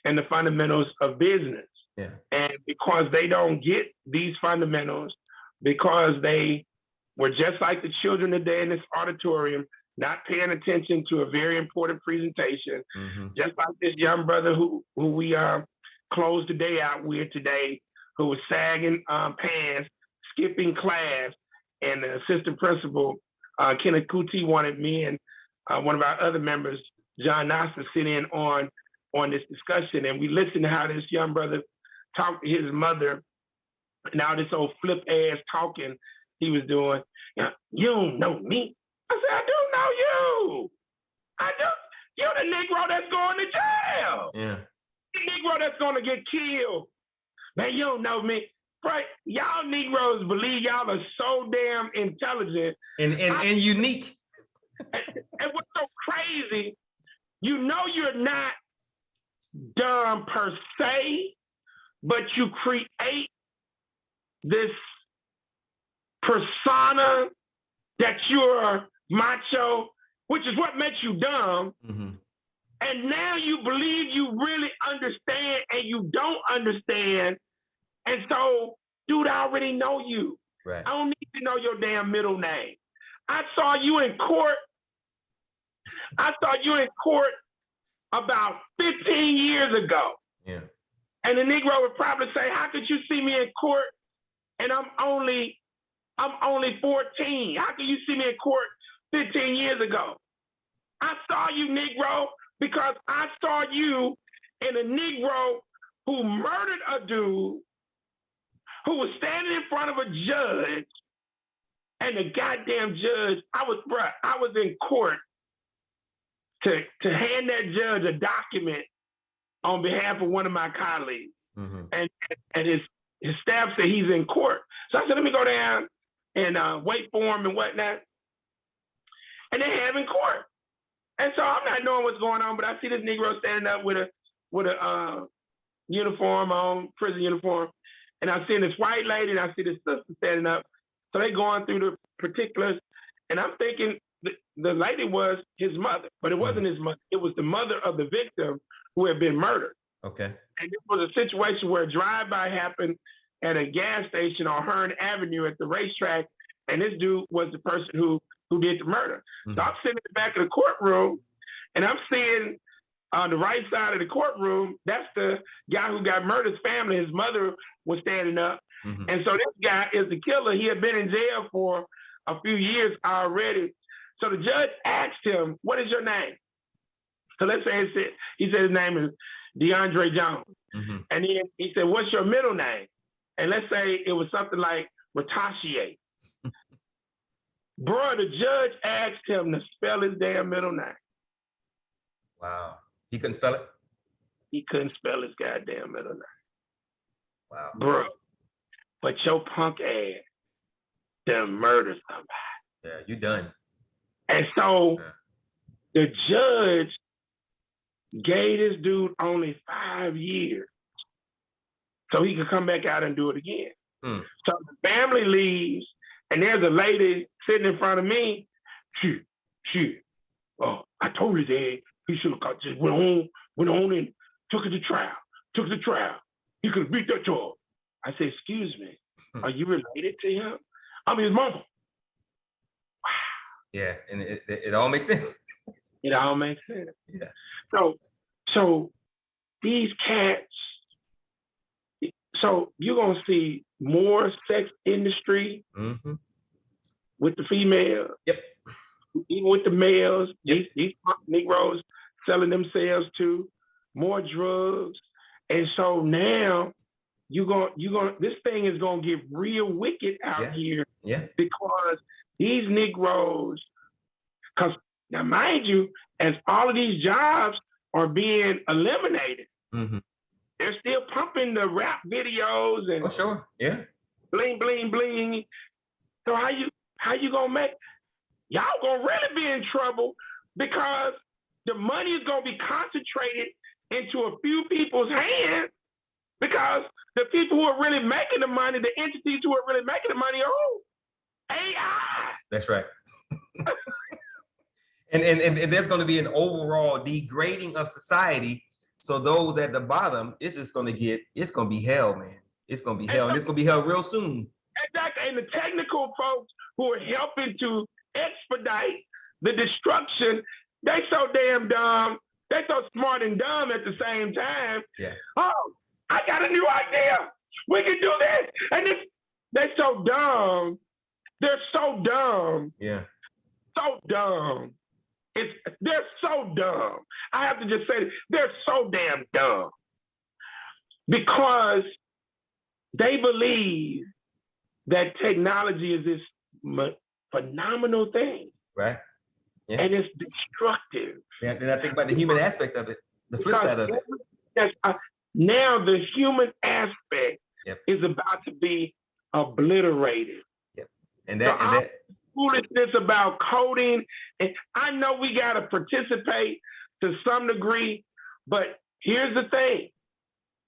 and the fundamentals of business. Yeah. And because they don't get these fundamentals, because they were just like the children today in this auditorium, not paying attention to a very important presentation, just like this young brother who we closed the day out with today, who was sagging pants, skipping class, and the assistant principal, Kenneth Kuti, wanted me and one of our other members, John Noss, to sit in on this discussion. And we listened to how this young brother talked to his mother, and all this old flip ass talking he was doing. You don't know me. I said, I do know you. You're the Negro that's going to jail. Yeah. The Negro that's going to get killed. Man, you don't know me. Right? Y'all Negroes believe y'all are so damn intelligent. And unique. And what's so crazy, you know you're not dumb per se, but you create this persona that you're macho, which is what makes you dumb. And now you believe you really understand and you don't understand. And so, dude, I already know you. Right. I don't need to know your damn middle name. I saw you in court. About 15 years ago. Yeah. And the Negro would probably say, how could you see me in court? And I'm only 14. How can you see me in court 15 years ago? I saw you, Negro, because I saw you in a Negro who murdered a dude who was standing in front of a judge, and the goddamn judge, I was in court to hand that judge a document on behalf of one of my colleagues. And his staff said he's in court. So I said, let me go down and wait for him and whatnot. And they have him in court. And so I'm not knowing what's going on, but I see this Negro standing up with a uniform on, prison uniform. And I see this white lady and I see this sister standing up. So they going through the particulars. And I'm thinking the lady was his mother, but it wasn't his mother. It was the mother of the victim who had been murdered. Okay. And this was a situation where a drive-by happened at a gas station on Hearn Avenue at the racetrack. And this dude was the person who did the murder. So I'm sitting in the back of the courtroom and I'm seeing on the right side of the courtroom, that's the guy who got murdered, his family. His mother was standing up. And so this guy is the killer. He had been in jail for a few years already. So the judge asked him, what is your name? So let's say he said his name is DeAndre Jones. And he said, what's your middle name? And let's say it was something like Ratashier. Bro, the judge asked him to spell his damn middle name. Wow. He couldn't spell it? He couldn't spell his goddamn middle name. Wow. Bro, but your punk ass done murdered somebody. Yeah, you done. And so the judge gave this dude only 5 years so he could come back out and do it again. So the family leaves, and there's a lady sitting in front of me. I told his dad he should have just went on and took it to trial. He could have beat that dog. I said, excuse me, are you related to him? I'm his mama. Wow. Yeah, and it all makes sense. It all makes sense. Yeah. So these cats, so you're gonna see more sex industry with the females. Yep. Even with the males, these Negroes selling themselves to more drugs. And so now this thing is gonna get real wicked out here. Yeah. Because these Negroes, because now mind you, as all of these jobs are being eliminated, they're still pumping the rap videos and bling, bling, bling. So how you gonna make, y'all gonna really be in trouble because the money is gonna be concentrated into a few people's hands because the people who are really making the money, the entities who are really making the money are AI. That's right. and there's going to be an overall degrading of society. So those at the bottom, it's going to be hell, man. It's going to be hell, and it's going to be hell real soon. Exactly, and the technical folks who are helping to expedite the destruction, they so damn dumb. They so smart and dumb at the same time. Yeah. Oh, I got a new idea. We can do this, and they're so dumb. They're so dumb. Yeah. So dumb. They're so dumb. I have to just say, they're so damn dumb because they believe that technology is this phenomenal thing. Right. Yeah. And it's destructive. Yeah, then I think about the human aspect of it, the flip side of it. Now the human aspect is about to be obliterated. Yep. And that foolishness about coding, and I know we got to participate to some degree, but here's the thing.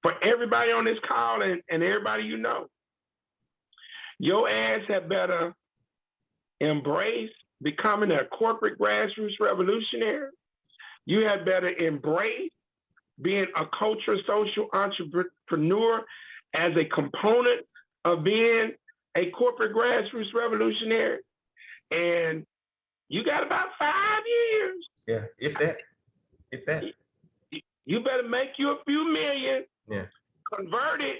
For everybody on this call and everybody you know, your ass had better embrace becoming a corporate grassroots revolutionary. You had better embrace being a culture social entrepreneur as a component of being a corporate grassroots revolutionary. And you got about 5 years. Yeah, if that. You better make you a few million. Yeah. Convert it,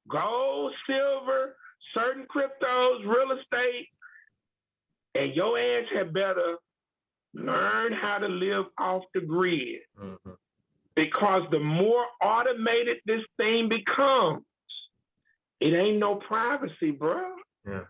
gold, silver, certain cryptos, real estate, and your ass had better learn how to live off the grid. Because the more automated this thing becomes, it ain't no privacy, bro. Yeah.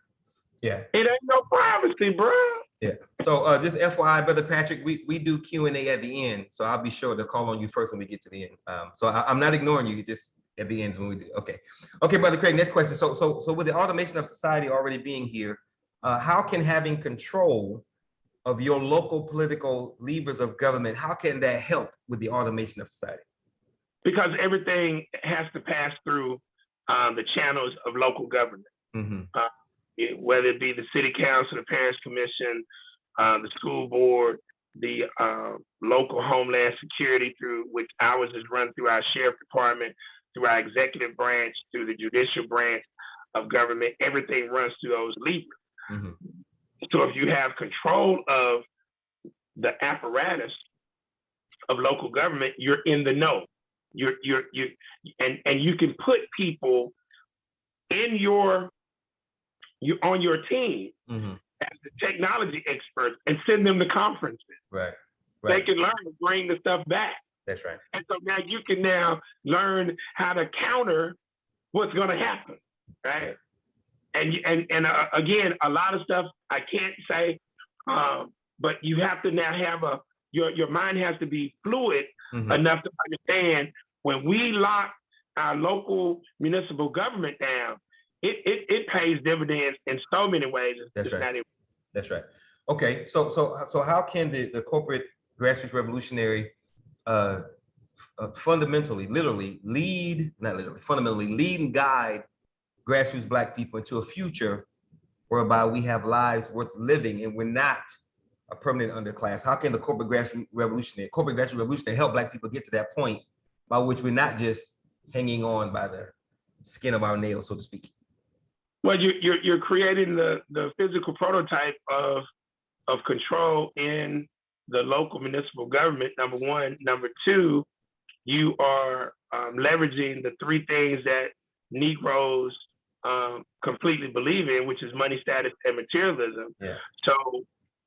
Yeah. It ain't no privacy, bro. Yeah. So just FYI, Brother Patrick, we do Q&A at the end. So I'll be sure to call on you first when we get to the end. So I'm not ignoring you, just at the end when we do. Okay. Okay, Brother Craig, next question. So with the automation of society already being here, how can having control of your local political levers of government, how can that help with the automation of society? Because everything has to pass through the channels of local government. Whether it be the city council, the parents commission, the school board, the local homeland security, through which ours is run through our sheriff department, through our executive branch, through the judicial branch of government, everything runs through those levers. So if you have control of the apparatus of local government, you're in the know. And you can put people on your team as the technology experts and send them to conferences. Right. They can learn to bring the stuff back. That's right. And so now you can now learn how to counter what's going to happen, right? And again, a lot of stuff I can't say, but you have to now have your mind has to be fluid enough to understand when we lock our local municipal government down, it pays dividends in so many ways. That's right. That's right. Okay, so how can the corporate grassroots revolutionary fundamentally, fundamentally lead and guide grassroots Black people into a future whereby we have lives worth living and we're not a permanent underclass? How can the corporate grassroots revolution help Black people get to that point by which we're not just hanging on by the skin of our nails, so to speak? Well, you're creating the physical prototype of control in the local municipal government, number one. Number two, you are leveraging the three things that Negroes completely believe in, which is money, status, and materialism. Yeah. So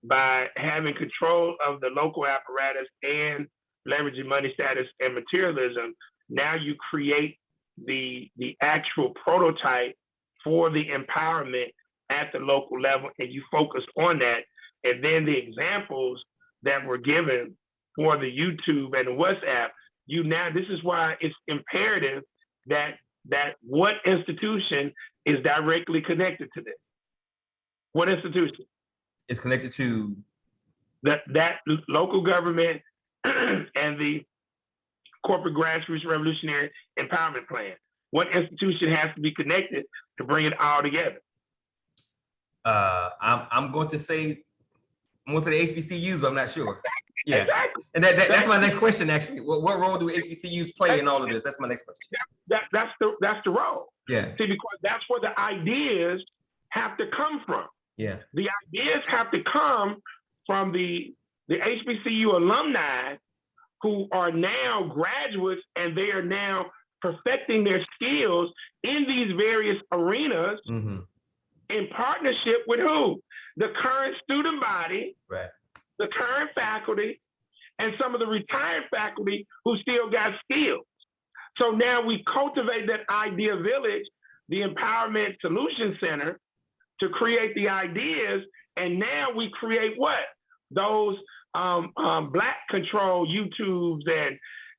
by having control of the local apparatus and leveraging money, status, and materialism, now you create the actual prototype for the empowerment at the local level, and you focus on that. And then the examples that were given for the YouTube and the WhatsApp, this is why it's imperative that what institution is directly connected to this. What institution? It's connected to that local government and the corporate grassroots revolutionary empowerment plan. What institution has to be connected to bring it all together? I'm going to say most of the HBCUs, but I'm not sure. Yeah, exactly. And that's my next question. Actually, what role do HBCUs play in all of this? That's my next question. That's the role. Yeah. See, because that's where the ideas have to come from. Yeah. The ideas have to come from the HBCU alumni who are now graduates, and they are now perfecting their skills in these various arenas in partnership with who? The current student body, right? The current faculty, and some of the retired faculty who still got skills. So now we cultivate that idea village, the Empowerment Solution Center, to create the ideas, and now we create what? Those Black control YouTubes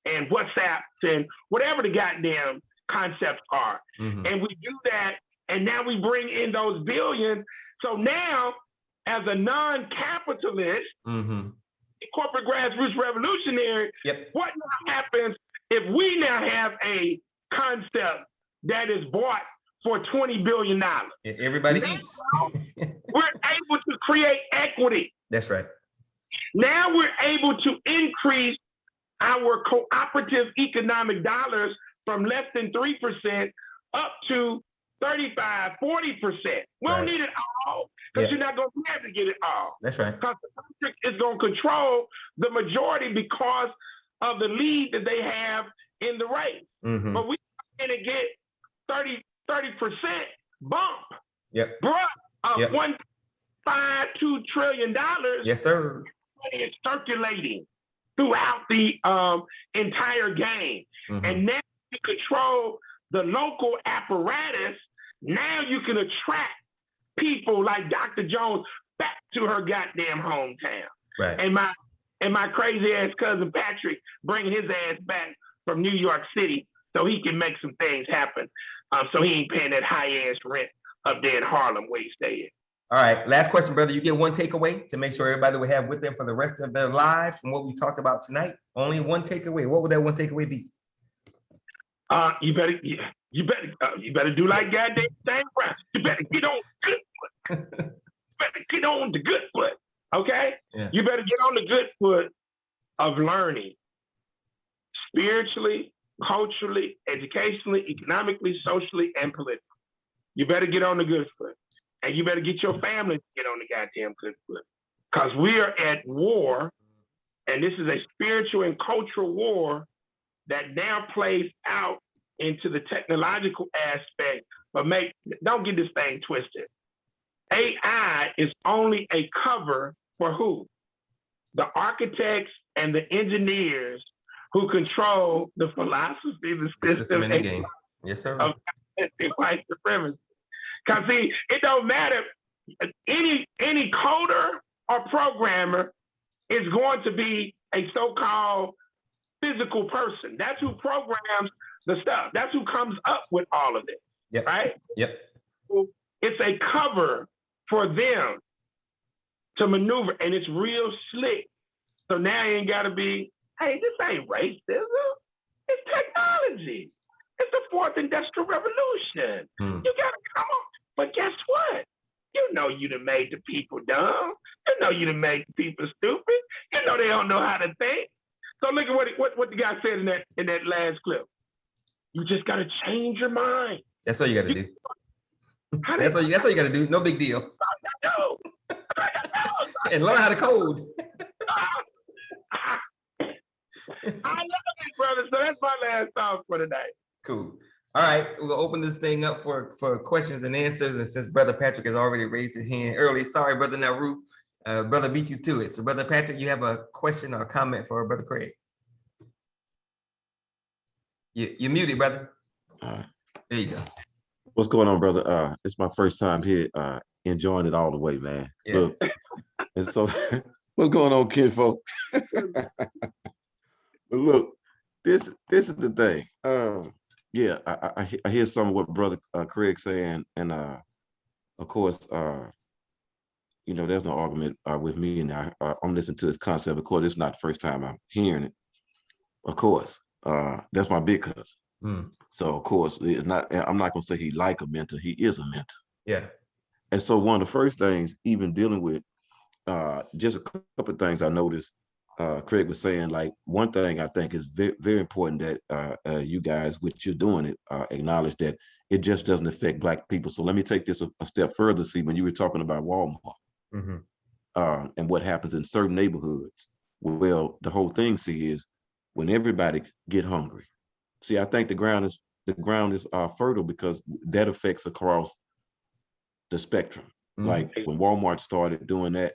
and WhatsApps and whatever the goddamn concepts are. And we do that, and now we bring in those billions. So now, as a non-capitalist, corporate grassroots revolutionary, what now happens if we now have a concept that is bought for $20 billion? Everybody eats. We're able to create equity. That's right. Now we're able to increase our cooperative economic dollars from less than 3% up to 35, 40%. We don't need it all, because you're not going to be able to get it all. That's right. Because the district is going to control the majority because of the lead that they have in the race. But we going to get 30% bump. Yep. Bruh, $1.52 trillion. Yes, sir. Money is circulating throughout the entire game. And now you control the local apparatus. Now you can attract people like Dr. Jones back to her goddamn hometown. Right. And my crazy ass cousin Patrick bringing his ass back from New York City so he can make some things happen. So he ain't paying that high ass rent up there in Harlem where he staying. All right, last question, brother. You get one takeaway to make sure everybody will have with them for the rest of their lives from what we talked about tonight. Only one takeaway. What would that one takeaway be? You better do like goddamn Sam Brown. You better get on the good foot. You better get on the good foot. Okay? Yeah. You better get on the good foot of learning spiritually, culturally, educationally, economically, socially, and politically. You better get on the good foot. And you better get your family to get on the goddamn good foot. Because we are at war, and this is a spiritual and cultural war that now plays out into the technological aspect. But don't get this thing twisted. AI is only a cover for who? The architects and the engineers who control the philosophy, the system in the game. Yes, sir. Of white supremacy. Because see, it don't matter. Any coder or programmer is going to be a so-called physical person. That's who programs the stuff. That's who comes up with all of it. Right? Yep. It's a cover for them to maneuver, and it's real slick. So now you ain't got to be, hey, this ain't racism. technology. It's the fourth industrial revolution. You gotta come on. But guess what? You know you done made the people dumb. You know you done made the people stupid. You know they don't know how to think. So look at what the guy said in that last clip. You just gotta change your mind. That's all you gotta do. That's all you gotta do. No big deal. And learn how to code. I love it, brother. So that's my last thought for tonight. Cool. All right, we'll open this thing up for questions and answers. And since Brother Patrick has already raised his hand early, sorry, Brother Naru, Brother beat you to it. So Brother Patrick, you have a question or a comment for Brother Craig? You're muted, brother. There you go. What's going on, brother? It's my first time here, enjoying it all the way, man. Yeah. Look, and so what's going on, kinfolk? But look, this is the thing. Yeah, I hear some of what Brother Craig saying, and of course, you know, there's no argument with me, and I'm listening to this concept. Of course, it's not the first time I'm hearing it. Of course, that's my big cousin. So of course, it's not. I'm not gonna say he like a mentor. He is a mentor. Yeah. And so one of the first things, even dealing with, just a couple of things I noticed. Craig was saying, like, one thing I think is very, very important that you guys, which you're doing it, acknowledge that it just doesn't affect Black people. So let me take this a step further. See, when you were talking about Walmart and what happens in certain neighborhoods, well, the whole thing, see, is when everybody get hungry. See, I think the ground is fertile because that affects across the spectrum. Like when Walmart started doing that,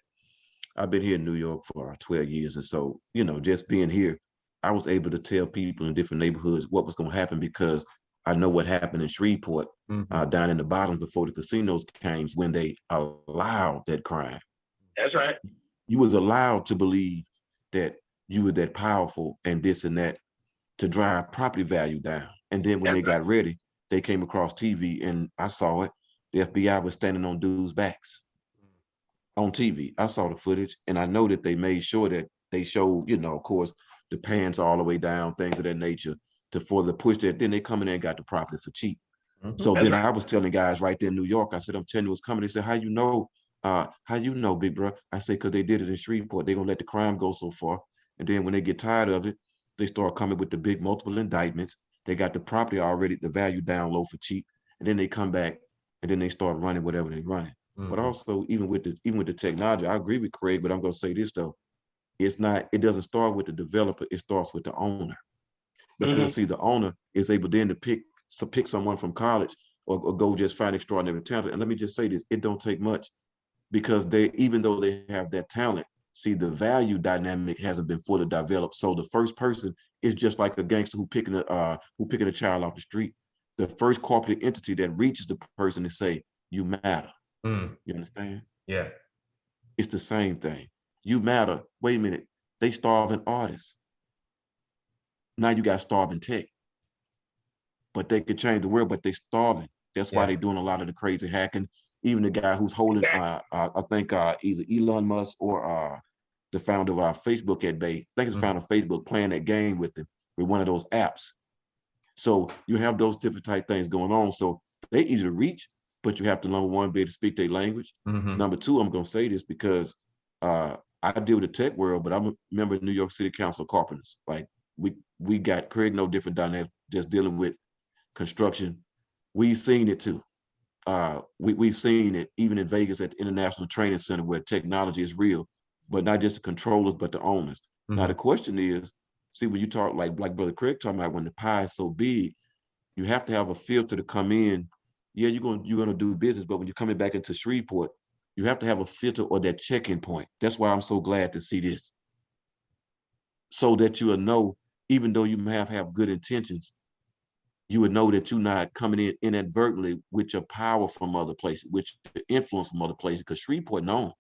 I've been here in New York for 12 years. And so, you know, just being here, I was able to tell people in different neighborhoods what was going to happen because I know what happened in Shreveport down in the bottom before the casinos came when they allowed that crime. That's right. You was allowed to believe that you were that powerful and this and that to drive property value down. And then when they got ready, they came across TV and I saw it. The FBI was standing on dudes' backs. On TV, I saw the footage, and I know that they made sure that they showed, you know, of course, the pants all the way down, things of that nature, to further push that. Then they come in there and got the property for cheap. So then I was telling guys right there in New York, I said, I'm telling you what's coming. They said, how you know, big bro? I said, because they did it in Shreveport. They're gonna let the crime go so far. And then when they get tired of it, they start coming with the big multiple indictments. They got the property already, the value down low for cheap. And then they come back and then they start running whatever they're running. But also, even with the technology, I agree with Craig, but I'm going to say this though. It doesn't start with the developer, it starts with the owner. Because see, the owner is able then to pick someone from college or go just find extraordinary talent. And let me just say this, it don't take much because even though they have that talent, see, the value dynamic hasn't been fully developed. So the first person is just like a gangster who picking a child off the street. The first corporate entity that reaches the person and say, you matter. You understand? Yeah. It's the same thing. You matter. Wait a minute. They starving artists. Now you got starving tech. But they could change the world, but they starving. That's why they're doing a lot of the crazy hacking. Even the guy who's holding, I think either Elon Musk or the founder of Facebook at Bay, I think it's the founder of Facebook, playing that game with them, with one of those apps. So you have those different type things going on. So they easy to reach, but you have to, number one, be able to speak their language. Number two, I'm going to say this because I deal with the tech world, but I'm a member of New York City Council of Carpenters. Like we got Craig, no different dynamic, just dealing with construction. We've seen it too. We've seen it even in Vegas at the International Training Center where technology is real, but not just the controllers, but the owners. Now the question is, see, when you talk like Brother Craig talking about when the pie is so big, you have to have a filter to come in. Yeah, you're gonna do business, but when you're coming back into Shreveport, you have to have a filter or that check-in point. That's why I'm so glad to see this. So that you will know, even though you may have good intentions, you would know that you're not coming in inadvertently with your power from other places, with your influence from other places, because Shreveport known.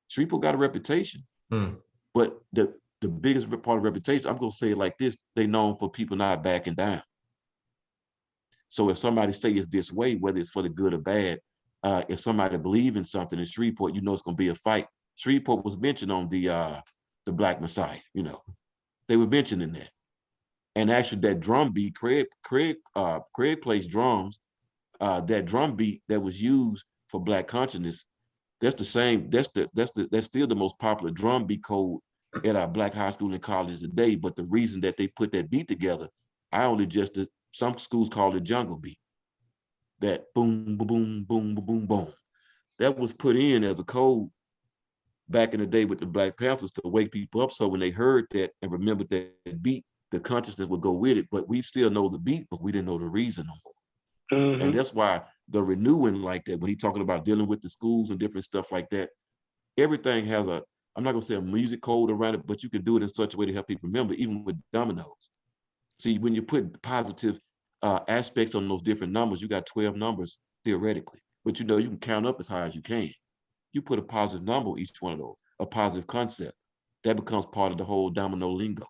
Shreveport got a reputation. But the biggest part of reputation, I'm gonna say it like this, they known for people not backing down. So if somebody say it's this way, whether it's for the good or bad, if somebody believe in something in Shreveport, you know it's gonna be a fight. Shreveport was mentioned on the Black Messiah, you know. They were mentioning that. And actually that drum beat, Craig plays drums. That drum beat that was used for Black consciousness, that's the same, that's still the most popular drum beat code at our Black high school and college today. But the reason that they put that beat together, some schools call it jungle beat. That boom, boom, boom, boom, boom, boom. That was put in as a code back in the day with the Black Panthers to wake people up. So when they heard that and remembered that beat, the consciousness would go with it. But we still know the beat, but we didn't know the reason no more. And that's why the renewing like that, when he's talking about dealing with the schools and different stuff like that, everything has I'm not gonna say a music code around it, but you can do it in such a way to help people remember, even with dominoes. See, when you put positive aspects on those different numbers, you got 12 numbers theoretically, but you can count up as high as you can. You put a positive number on each one of those, a positive concept, that becomes part of the whole domino lingo.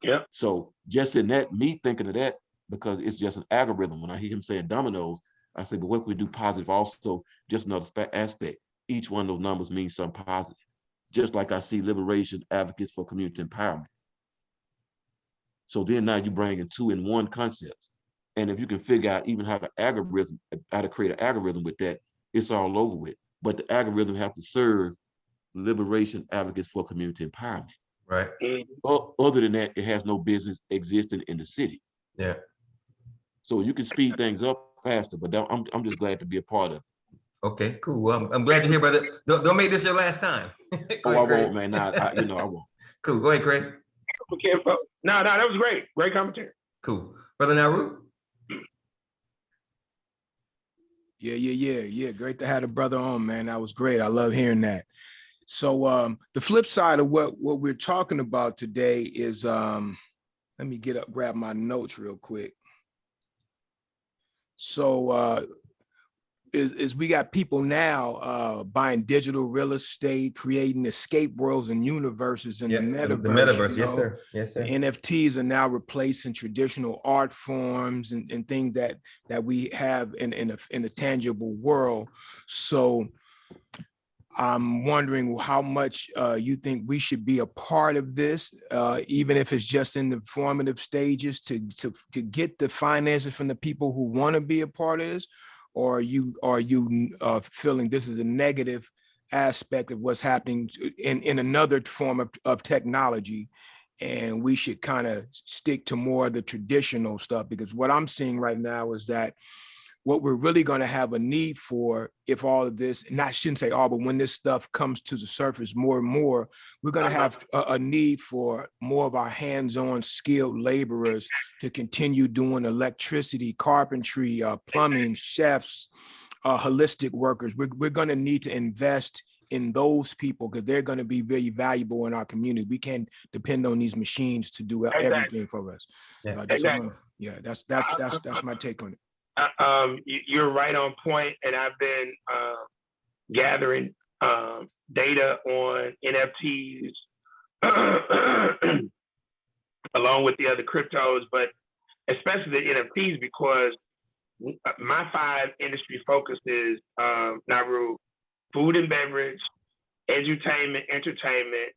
Yeah. So just in that, me thinking of that, because it's just an algorithm. When I hear him saying dominoes, I say, but what can we do positive also? Just another aspect. Each one of those numbers means something positive. Just like I see liberation advocates for community empowerment. So then now you bring in 2 in 1 concepts. And if you can figure out even how to create an algorithm with that, it's all over with. But the algorithm has to serve liberation advocates for community empowerment. Right. Other than that, it has no business existing in the city. Yeah. So you can speed things up faster, but I'm just glad to be a part of it. Okay, cool. Well, I'm glad you're here, brother. Don't make this your last time. I won't, man. I won't. Cool. Go ahead, Craig. Okay, no, that was great. Great commentary. Cool. Brother Naru? Yeah. Great to have the brother on, man. That was great. I love hearing that. So the flip side of what we're talking about today is, let me grab my notes real quick. So is we got people now buying digital real estate, creating escape worlds and universes in the metaverse. The metaverse, yes, sir. Yes, sir. The NFTs are now replacing traditional art forms and things that we have in a tangible world. So I'm wondering how much you think we should be a part of this, even if it's just in the formative stages to get the finances from the people who want to be a part of this, or are you feeling this is a negative aspect of what's happening in another form of technology, and we should kind of stick to more of the traditional stuff? Because what I'm seeing right now is that what we're really going to have a need for, if all of this, and I shouldn't say all, but when this stuff comes to the surface more and more, we're going to have a need for more of our hands-on skilled laborers to continue doing electricity, carpentry, plumbing, chefs, holistic workers. We're going to need to invest in those people because they're going to be very valuable in our community. We can't depend on these machines to do everything for us. Yeah, that's my take on it. You're right on point, and I've been gathering data on NFTs along with the other cryptos, but especially the NFTs, because my 5 industry focuses, Naru: food and beverage, edutainment, entertainment,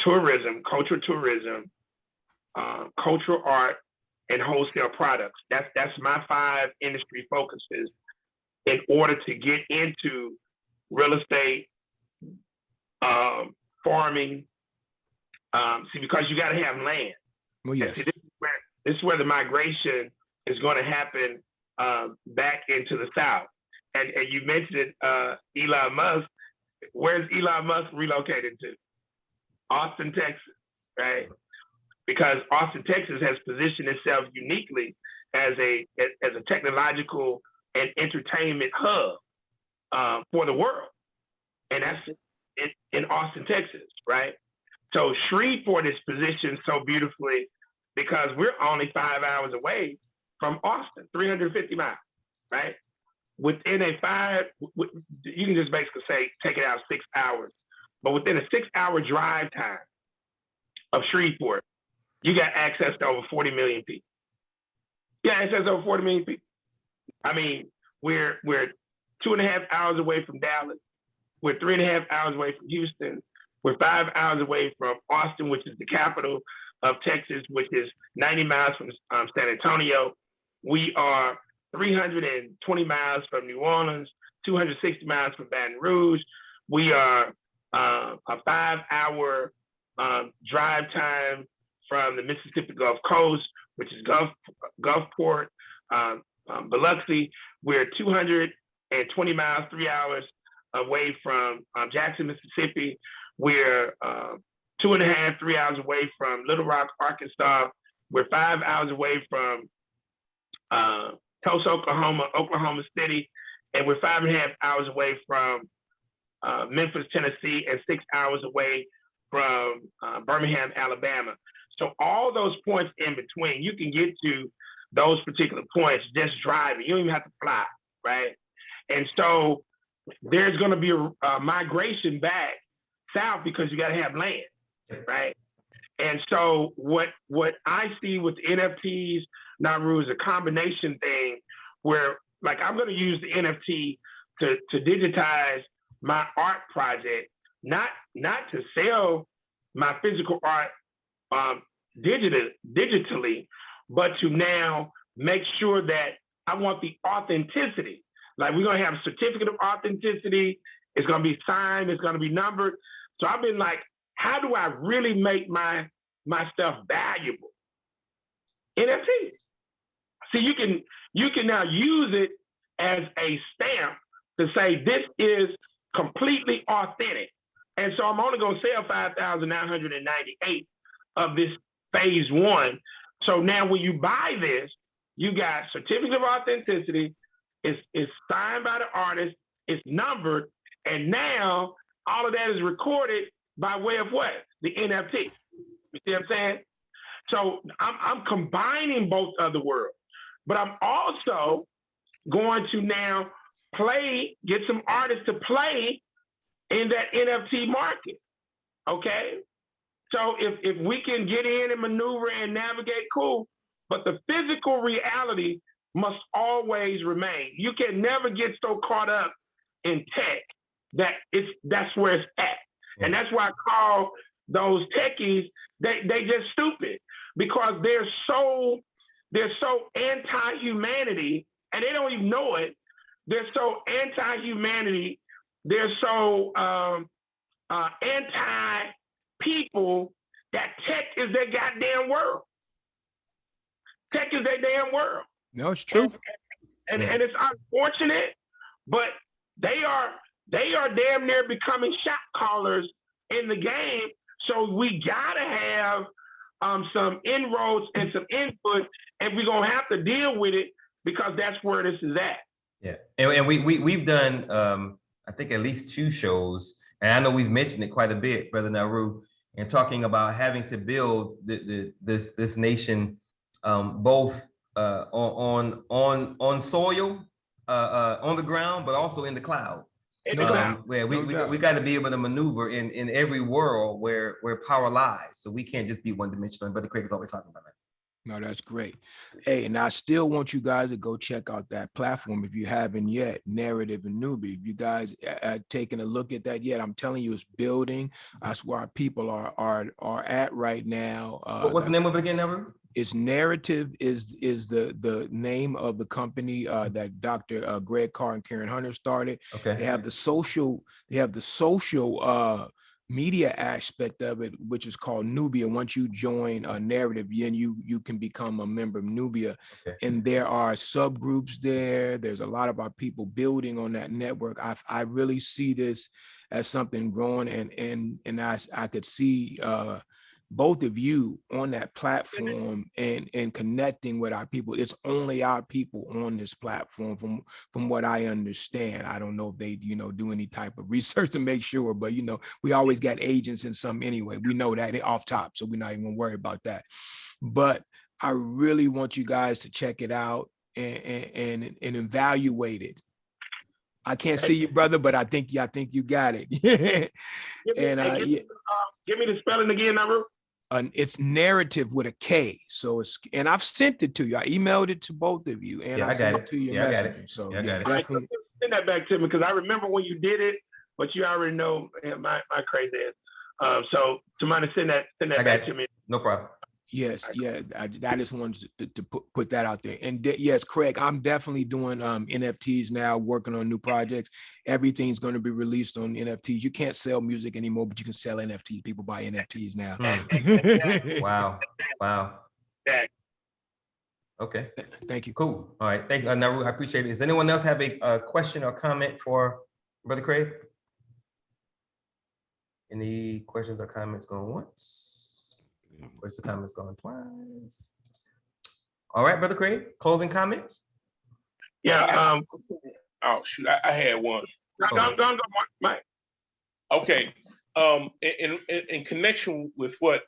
tourism, cultural tourism, cultural art, and wholesale products. That's my 5 industry focuses in order to get into real estate, farming. See, because you got to have land. Well, yes. This is where the migration is going to happen back into the South. And you mentioned Elon Musk. Where's Elon Musk relocated to? Austin, Texas, right? Because Austin, Texas has positioned itself uniquely as a technological and entertainment hub for the world. And that's in Austin, Texas, right? So Shreveport is positioned so beautifully because we're only 5 hours away from Austin, 350 miles, right? Within you can just basically say, take it out 6 hours, but within a 6-hour drive time of Shreveport, you got access to over 40 million people. You got access to over 40 million people. I mean, we're 2.5 hours away from Dallas. We're 3.5 hours away from Houston. We're 5 hours away from Austin, which is the capital of Texas, which is 90 miles from San Antonio. We are 320 miles from New Orleans, 260 miles from Baton Rouge. We are a 5-hour drive time from the Mississippi Gulf Coast, which is Gulfport, Biloxi. We're 220 miles, 3 hours away from Jackson, Mississippi. We're 2.5, 3 hours away from Little Rock, Arkansas. We're 5 hours away from Tulsa, Oklahoma City, and we're 5.5 hours away from Memphis, Tennessee, and 6 hours away from Birmingham, Alabama. So all those points in between, you can get to those particular points just driving. You don't even have to fly, right? And so there's going to be a migration back south because you got to have land, right? And so what I see with NFTs, Naru, is a combination thing where, like, I'm going to use the NFT to digitize my art project, not to sell my physical art digitally, but to now make sure that I want the authenticity. Like, we're going to have a certificate of authenticity. It's going to be signed. It's going to be numbered. So I've been like, how do I really make my stuff valuable? NFT. See, you can now use it as a stamp to say this is completely authentic. And so I'm only going to sell 5,998 of this phase 1. So now when you buy this, you got certificate of authenticity. It's signed by the artist. It's numbered, and now all of that is recorded by way of what? The NFT. You see what I'm saying? So I'm combining both of the worlds, but I'm also going to now get some artists to play in that NFT market. Okay. So if we can get in and maneuver and navigate, cool. But the physical reality must always remain. You can never get so caught up in tech that that's where it's at. And that's why I call those techies, they just stupid, because they're so anti-humanity, and they don't even know it. They're so anti-humanity. They're so anti-people that tech is their goddamn world. Tech is their damn world. No, it's true. And it's unfortunate, but they are damn near becoming shot callers in the game. So we gotta have some inroads and some input, and we're gonna have to deal with it because that's where this is at. Yeah, and we've done I think at least 2 shows, and I know we've mentioned it quite a bit, Brother Naru, and talking about having to build this nation both on soil, on the ground, but also in the cloud. Where we got to be able to maneuver in every world where power lies. So we can't just be one dimensional. And Brother Craig is always talking about that. No, that's great. Hey, and I still want you guys to go check out that platform if you haven't yet, Narrative and Newbie. If you guys are taking a look at that yet, I'm telling you, it's building. That's where our people are at right now. What's the name of it again, Naru? It's Narrative is the name of the company that Dr. Greg Carr and Karen Hunter started. Okay. They have the social media aspect of it, which is called Nubia. Once you join Narrative, then you can become a member of Nubia. Okay. And there are subgroups there. There's a lot of our people building on that network. I really see this as something growing, and I could see both of you on that platform and connecting with our people. It's only our people on this platform from what I understand. I don't know if they, do any type of research to make sure, but we always got agents in some anyway. We know that off top, so we're not even gonna worry about that. But I really want you guys to check it out and evaluate it. I can't see you, brother, but I think you got it. Give me the spelling again, Naru. It's Narrative with a K. So and I've sent it to you. I emailed it to both of you, and I sent it to your messenger. So definitely send that back to me, because I remember when you did it, but you already know my crazy ass. So Tamani, send that back to me. No problem. Yes, yeah, I just wanted to put that out there. And yes, Craig, I'm definitely doing NFTs now, working on new projects. Everything's going to be released on NFTs. You can't sell music anymore, but you can sell NFTs. People buy NFTs now. Wow. Okay. Thank you. Cool. All right. Thanks, Naru. I appreciate it. Does anyone else have a question or comment for Brother Craig? Any questions or comments going once? Questions or comments going twice? All right, Brother Craig, closing comments? Yeah. Oh, shoot. I had one. Don't go, Mike. Okay. In connection with what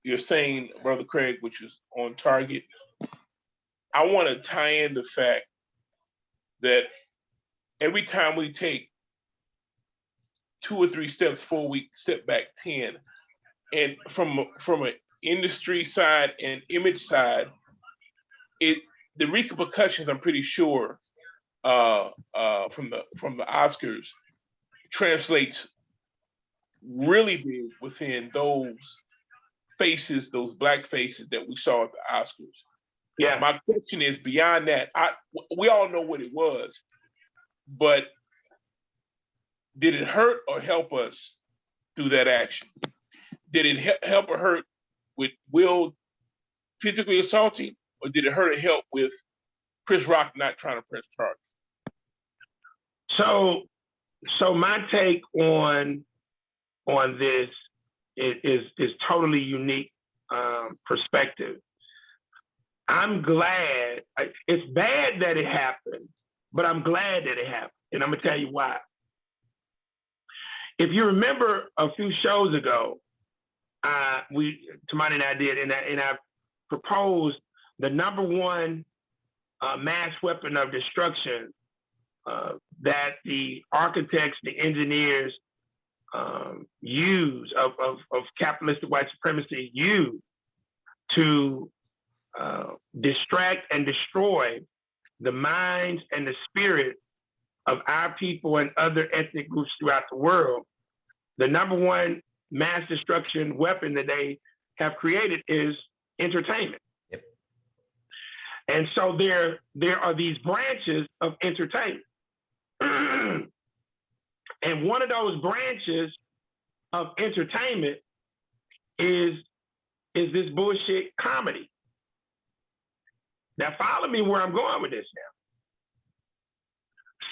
you're saying, Brother Craig, which is on target, I want to tie in the fact that every time we take 2 or 3 steps forward, we step back 10. And from an industry side and image side, the repercussions, I'm pretty sure, from the Oscars translates really big within those faces, those Black faces that we saw at the Oscars. Yeah. My question is, beyond that, we all know what it was, but did it hurt or help us through that action? Did it help or hurt with Will physically assaulting, or did it hurt or help with Chris Rock not trying to press charges? So my take on this is totally unique perspective. I'm glad. It's bad that it happened, but I'm glad that it happened, and I'm gonna tell you why. If you remember a few shows ago, Tamani and I did, and I proposed the #1 mass weapon of destruction that the architects, the engineers use of capitalistic white supremacy use to distract and destroy the minds and the spirit of our people and other ethnic groups throughout the world. The #1 mass destruction weapon that they have created is entertainment. Yep. And so there are these branches of entertainment. And one of those branches of entertainment is this bullshit comedy. Now follow me where I'm going with this now.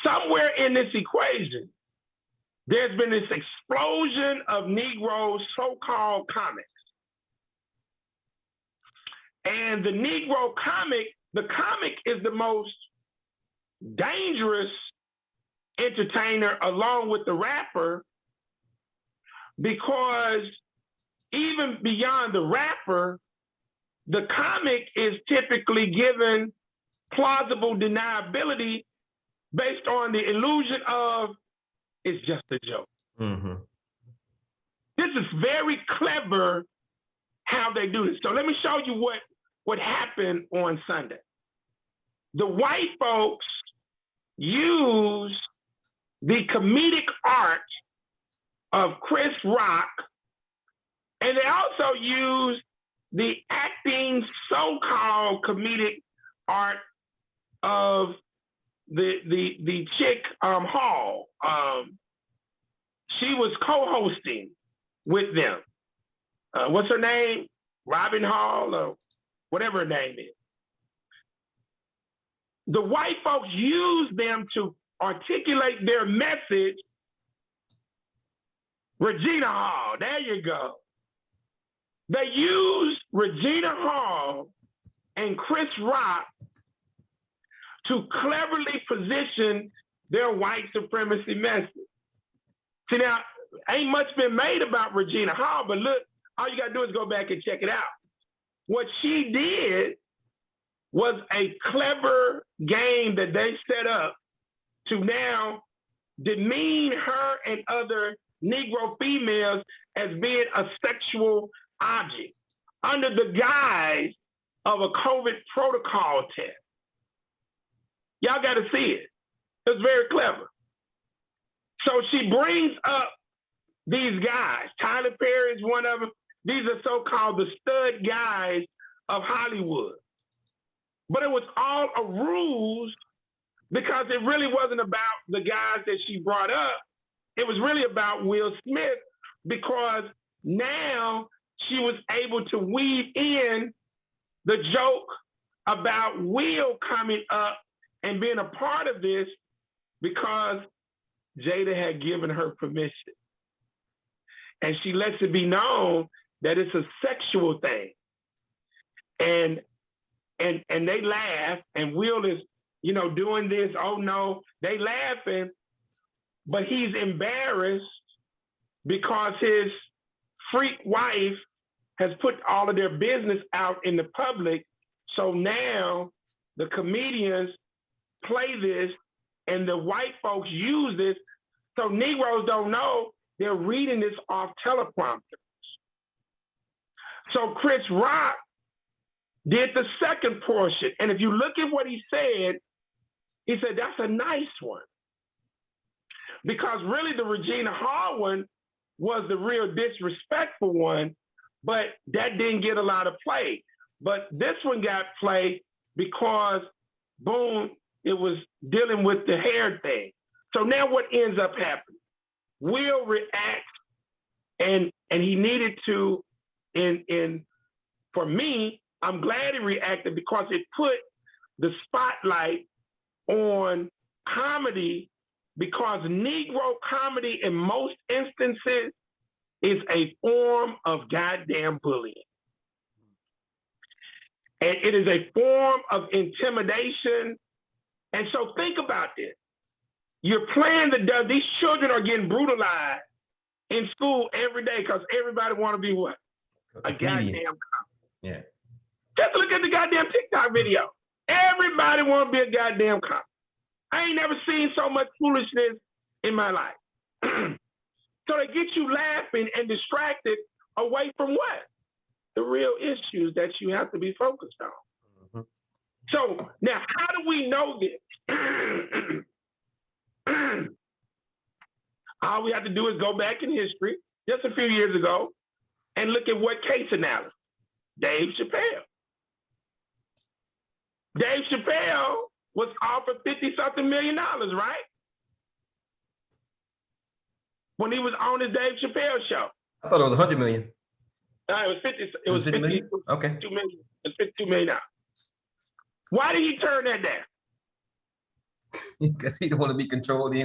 Somewhere in this equation, there's been this explosion of Negro so-called comics. And the Negro comic, the comic is the most dangerous entertainer along with the rapper, because even beyond the rapper, the comic is typically given plausible deniability based on the illusion of it's just a joke. Mm-hmm. This is very clever how they do this. So let me show you what happened on Sunday. The white folks use the comedic art of Chris Rock, and they also use the acting so-called comedic art of the chick Hall. She was co-hosting with them. What's her name? Robin Hall, or whatever her name is. The white folks use them to articulate their message. Regina Hall, there you go. They use Regina Hall and Chris Rock to cleverly position their white supremacy message. See, now, ain't much been made about Regina Hall, but look, all you gotta do is go back and check it out. What she did was a clever game that they set up to now demean her and other Negro females as being a sexual object under the guise of a COVID protocol test. Y'all got to see it. It's very clever. So she brings up these guys. Tyler Perry is one of them. These are so-called the stud guys of Hollywood. But it was all a ruse because it really wasn't about the guys that she brought up. It was really about Will Smith because now she was able to weave in the joke about Will coming up and being a part of this because Jada had given her permission. And she lets it be known that it's a sexual thing. And they laugh, and Will is, doing this, oh no, they laughing, but he's embarrassed because his freak wife has put all of their business out in the public. So now the comedians play this and the white folks use this. So Negroes don't know they're reading this off teleprompters. So Chris Rock did the second portion. And if you look at what he said that's a nice one. Because really the Regina Hall one was the real disrespectful one, but that didn't get a lot of play. But this one got play because, boom, it was dealing with the hair thing. So now what ends up happening? Will react, and he needed to, for me, I'm glad he reacted because it put the spotlight on comedy, because Negro comedy in most instances is a form of goddamn bullying. And it is a form of intimidation. And so think about this. You're playing these children are getting brutalized in school every day because everybody want to be what? A goddamn cop. Yeah. Just look at the goddamn TikTok video. Everybody want to be a goddamn cop. I ain't never seen so much foolishness in my life. So they get you laughing and distracted away from what? The real issues that you have to be focused on. So now, how do we know this? All we have to do is go back in history, just a few years ago, and look at what case analysis. Dave Chappelle. Dave Chappelle was offered $50-something million, right? When he was on his Dave Chappelle show. I thought it was 100 million. No, it was 50. It was 50 million? Okay. 2 million. It's $52 million. Why did he turn that down? Because he didn't want to be controlled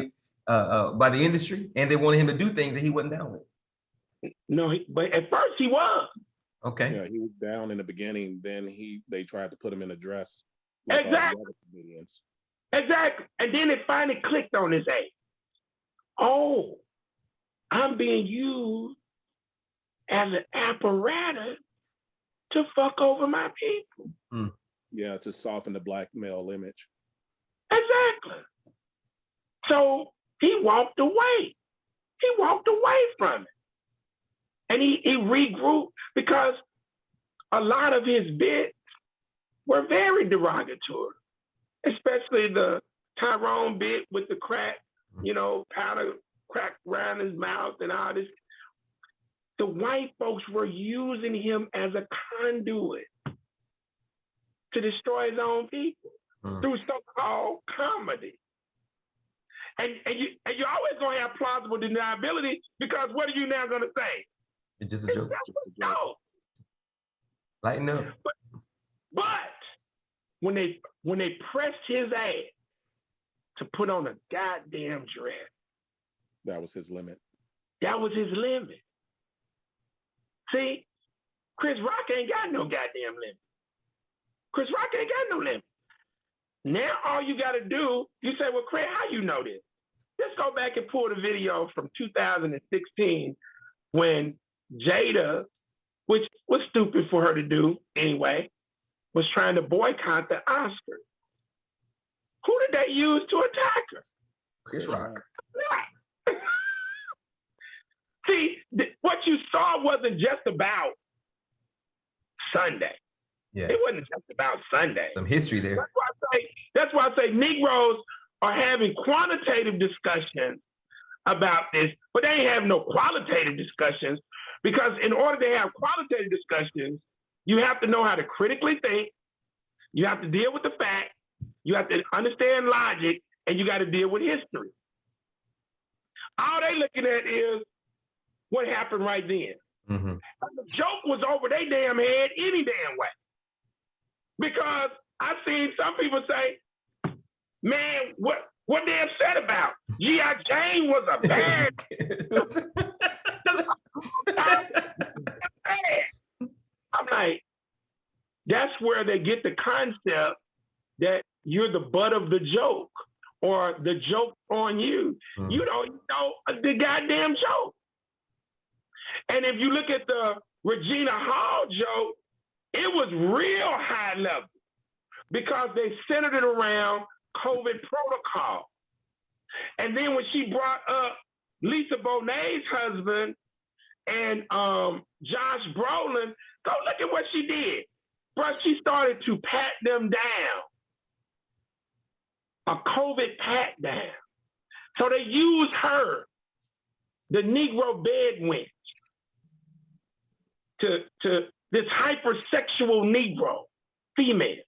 by the industry, and they wanted him to do things that he wasn't down with. No, but at first he was. Okay. Yeah, he was down in the beginning. Then they tried to put him in a dress. Exactly. Exactly. And then it finally clicked on his age. Oh, I'm being used as an apparatus to fuck over my people. Yeah, to soften the black male image. Exactly. So he walked away. He walked away from it. And he regrouped because a lot of his bits were very derogatory, especially the Tyrone bit with the crack, powder crack around his mouth and all this. The white folks were using him as a conduit to destroy his own people through so-called comedy. And you're always going to have plausible deniability because what are you now going to say? It's just a joke. No. Lighten up. But when they pressed his ass to put on a goddamn dress, that was his limit. That was his limit. See, Chris Rock ain't got no goddamn limit. Chris Rock ain't got no limit. Now all you got to do, you say, well, Craig, how you know this? Let's go back and pull the video from 2016 when Jada, which was stupid for her to do anyway, was trying to boycott the Oscars. Who did they use to attack her? Chris Rock. See, what you saw wasn't just about Sunday. Yeah. It wasn't just about Sunday. Some history there. That's why I say Negroes are having quantitative discussions about this, but they ain't have no qualitative discussions, because in order to have qualitative discussions, you have to know how to critically think, you have to deal with the facts, you have to understand logic, and you got to deal with history. All they looking at is what happened right then. Mm-hmm. The joke was over their damn head any damn way. Because I've seen some people say, man, what they upset about? G.I. Jane was a bad. I'm like, that's where they get the concept that you're the butt of the joke or the joke on you. Mm. You don't know the goddamn joke. And if you look at the Regina Hall joke, it was real high level because they centered it around COVID protocol. And then when she brought up Lisa Bonet's husband and Josh Brolin, go look at what she did. But she started to pat them down. A COVID pat down. So they used her, the Negro bed wench, to this hypersexual Negro female.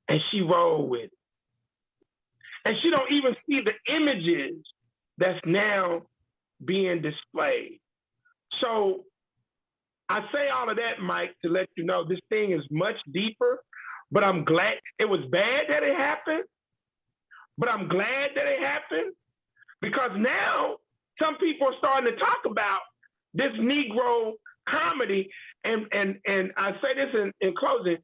And she rolled with it. And she don't even see the images that's now being displayed. So I say all of that, Mike, to let you know this thing is much deeper, but I'm glad it was bad that it happened, but I'm glad that it happened because now some people are starting to talk about this Negro comedy. And I say this in closing,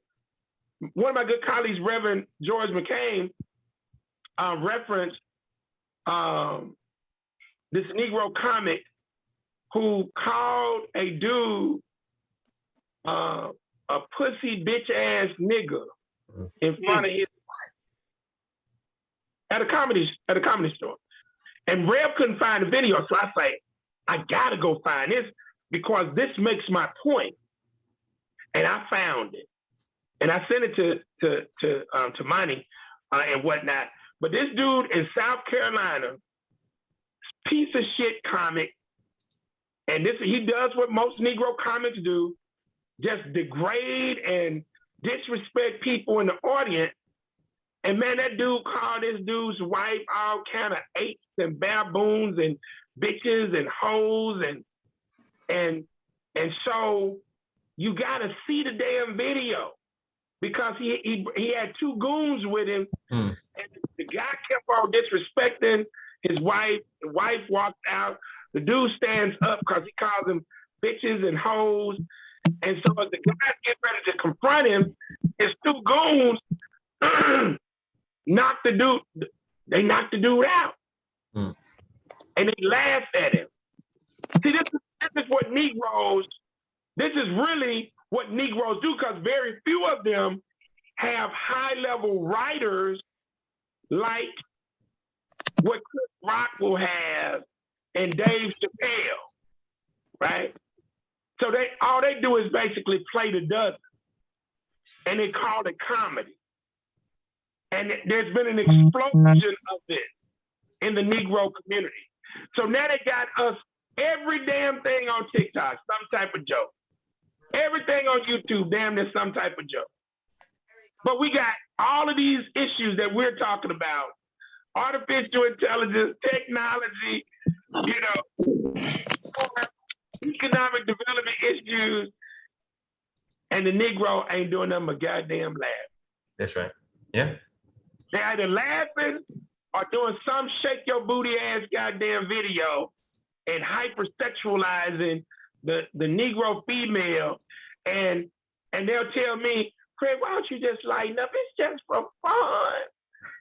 one of my good colleagues, Reverend George McCain, referenced this Negro comic who called a dude a pussy bitch ass nigga in front of his wife at a comedy store. And Rev couldn't find the video, so I say, I gotta go find this because this makes my point. And I found it, and I sent it to Monty and whatnot. But this dude in South Carolina, piece of shit comic, and he does what most Negro comics do, just degrade and disrespect people in the audience. And man, that dude called this dude's wife all kind of apes and baboons and bitches and hoes and so you gotta see the damn video because he had two goons with him, and the guy kept on disrespecting his wife. The wife walked out. The dude stands up because he calls them bitches and hoes. And so as the guy gets ready to confront him, his two goons knocked the dude out. And they laughed at him. See, this is what this is really what Negroes do, because very few of them have high-level writers like what Chris Rock will have and Dave Chappelle, right? So all they do is basically play the dozen, and they call it comedy. And there's been an explosion of this in the Negro community. So now they got us every damn thing on TikTok, some type of joke. Everything on YouTube, damn, there's some type of joke. But we got all of these issues that we're talking about, artificial intelligence, technology, economic development issues, and the Negro ain't doing nothing but goddamn laugh. That's right. Yeah. They either laughing or doing some shake your booty ass goddamn video and hypersexualizing the Negro female, and they'll tell me, Craig, why don't you just lighten up? It's just for fun.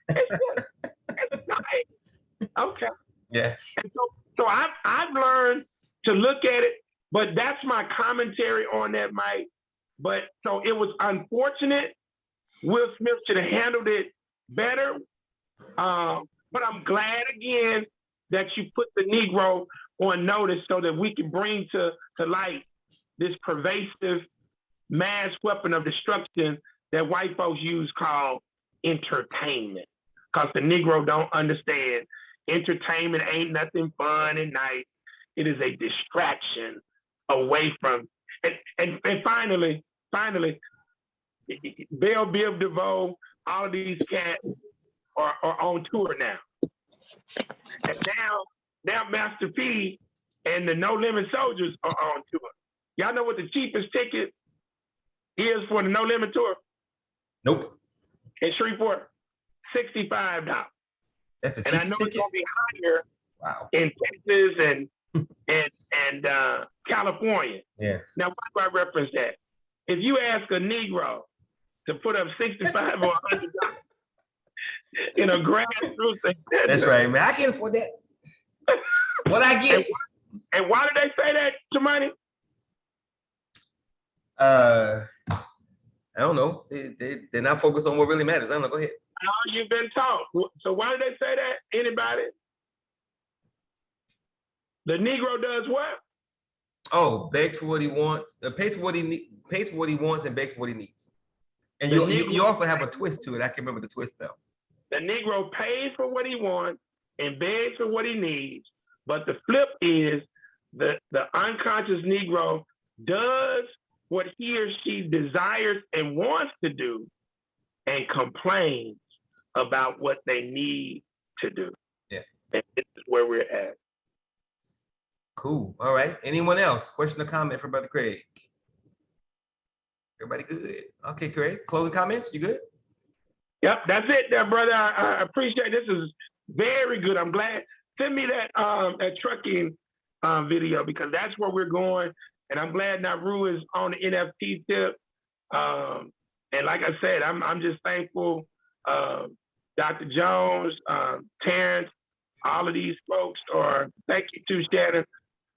It's nice. Okay. Yeah. And so I've learned to look at it, but that's my commentary on that, Mike. But so it was unfortunate. Will Smith should have handled it better. But I'm glad again that you put the Negro on notice so that we can bring to light this pervasive mass weapon of destruction that white folks use called entertainment. Because the Negro don't understand entertainment ain't nothing fun and nice. It is a distraction away from, and finally, Bell Biv DeVoe, all of these cats are on tour now. And now Master P and the No Limit Soldiers are on tour. Y'all know what the cheapest ticket is for the No Limit tour? Nope. In Shreveport, $65. That's a cheap and I know ticket? It's gonna be higher in Texas and California. Yeah. Now, why do I reference that? If you ask a Negro to put up $65 or $100 in a grassroots, That's right, man. I can't afford that. What I get? And why did they say that, Jamani? I don't know. They're not focused on what really matters. I don't know. Go ahead. How you've been taught. So why did they say that? Anybody? The Negro does what? Oh, begs for what he wants. Pays for what he wants and begs for what he needs. And you also have a twist to it. I can't remember the twist though. The Negro pays for what he wants and begs for what he needs. But the flip is the unconscious Negro does what he or she desires and wants to do and complains about what they need to do. Yeah. And this is where we're at. Cool. All right. Anyone else? Question or comment for Brother Craig? Everybody good? Okay, Craig. Closing comments? You good? Yep, that's it there, brother. I appreciate it. This is very good. I'm glad. Send me that trucking video because that's where we're going. And I'm glad Naru is on the NFT tip. And like I said, I'm just thankful, Dr. Jones, Terrence, all of these folks, or thank you to Shannon.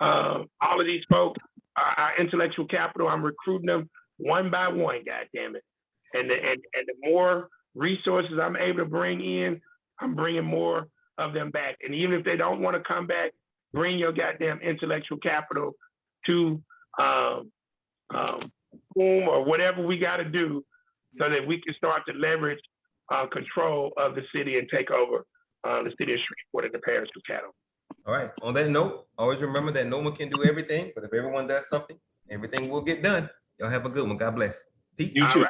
All of these folks, our intellectual capital, I'm recruiting them one by one, God damn it. And the more resources I'm able to bring in, I'm bringing more of them back. And even if they don't want to come back, bring your goddamn intellectual capital to whom or whatever we got to do so that we can start to leverage control of the city and take over the city of Shreveport and the parish of cattle. All right. On that note, always remember that no one can do everything, but if everyone does something, everything will get done. Y'all have a good one. God bless. Peace. You too.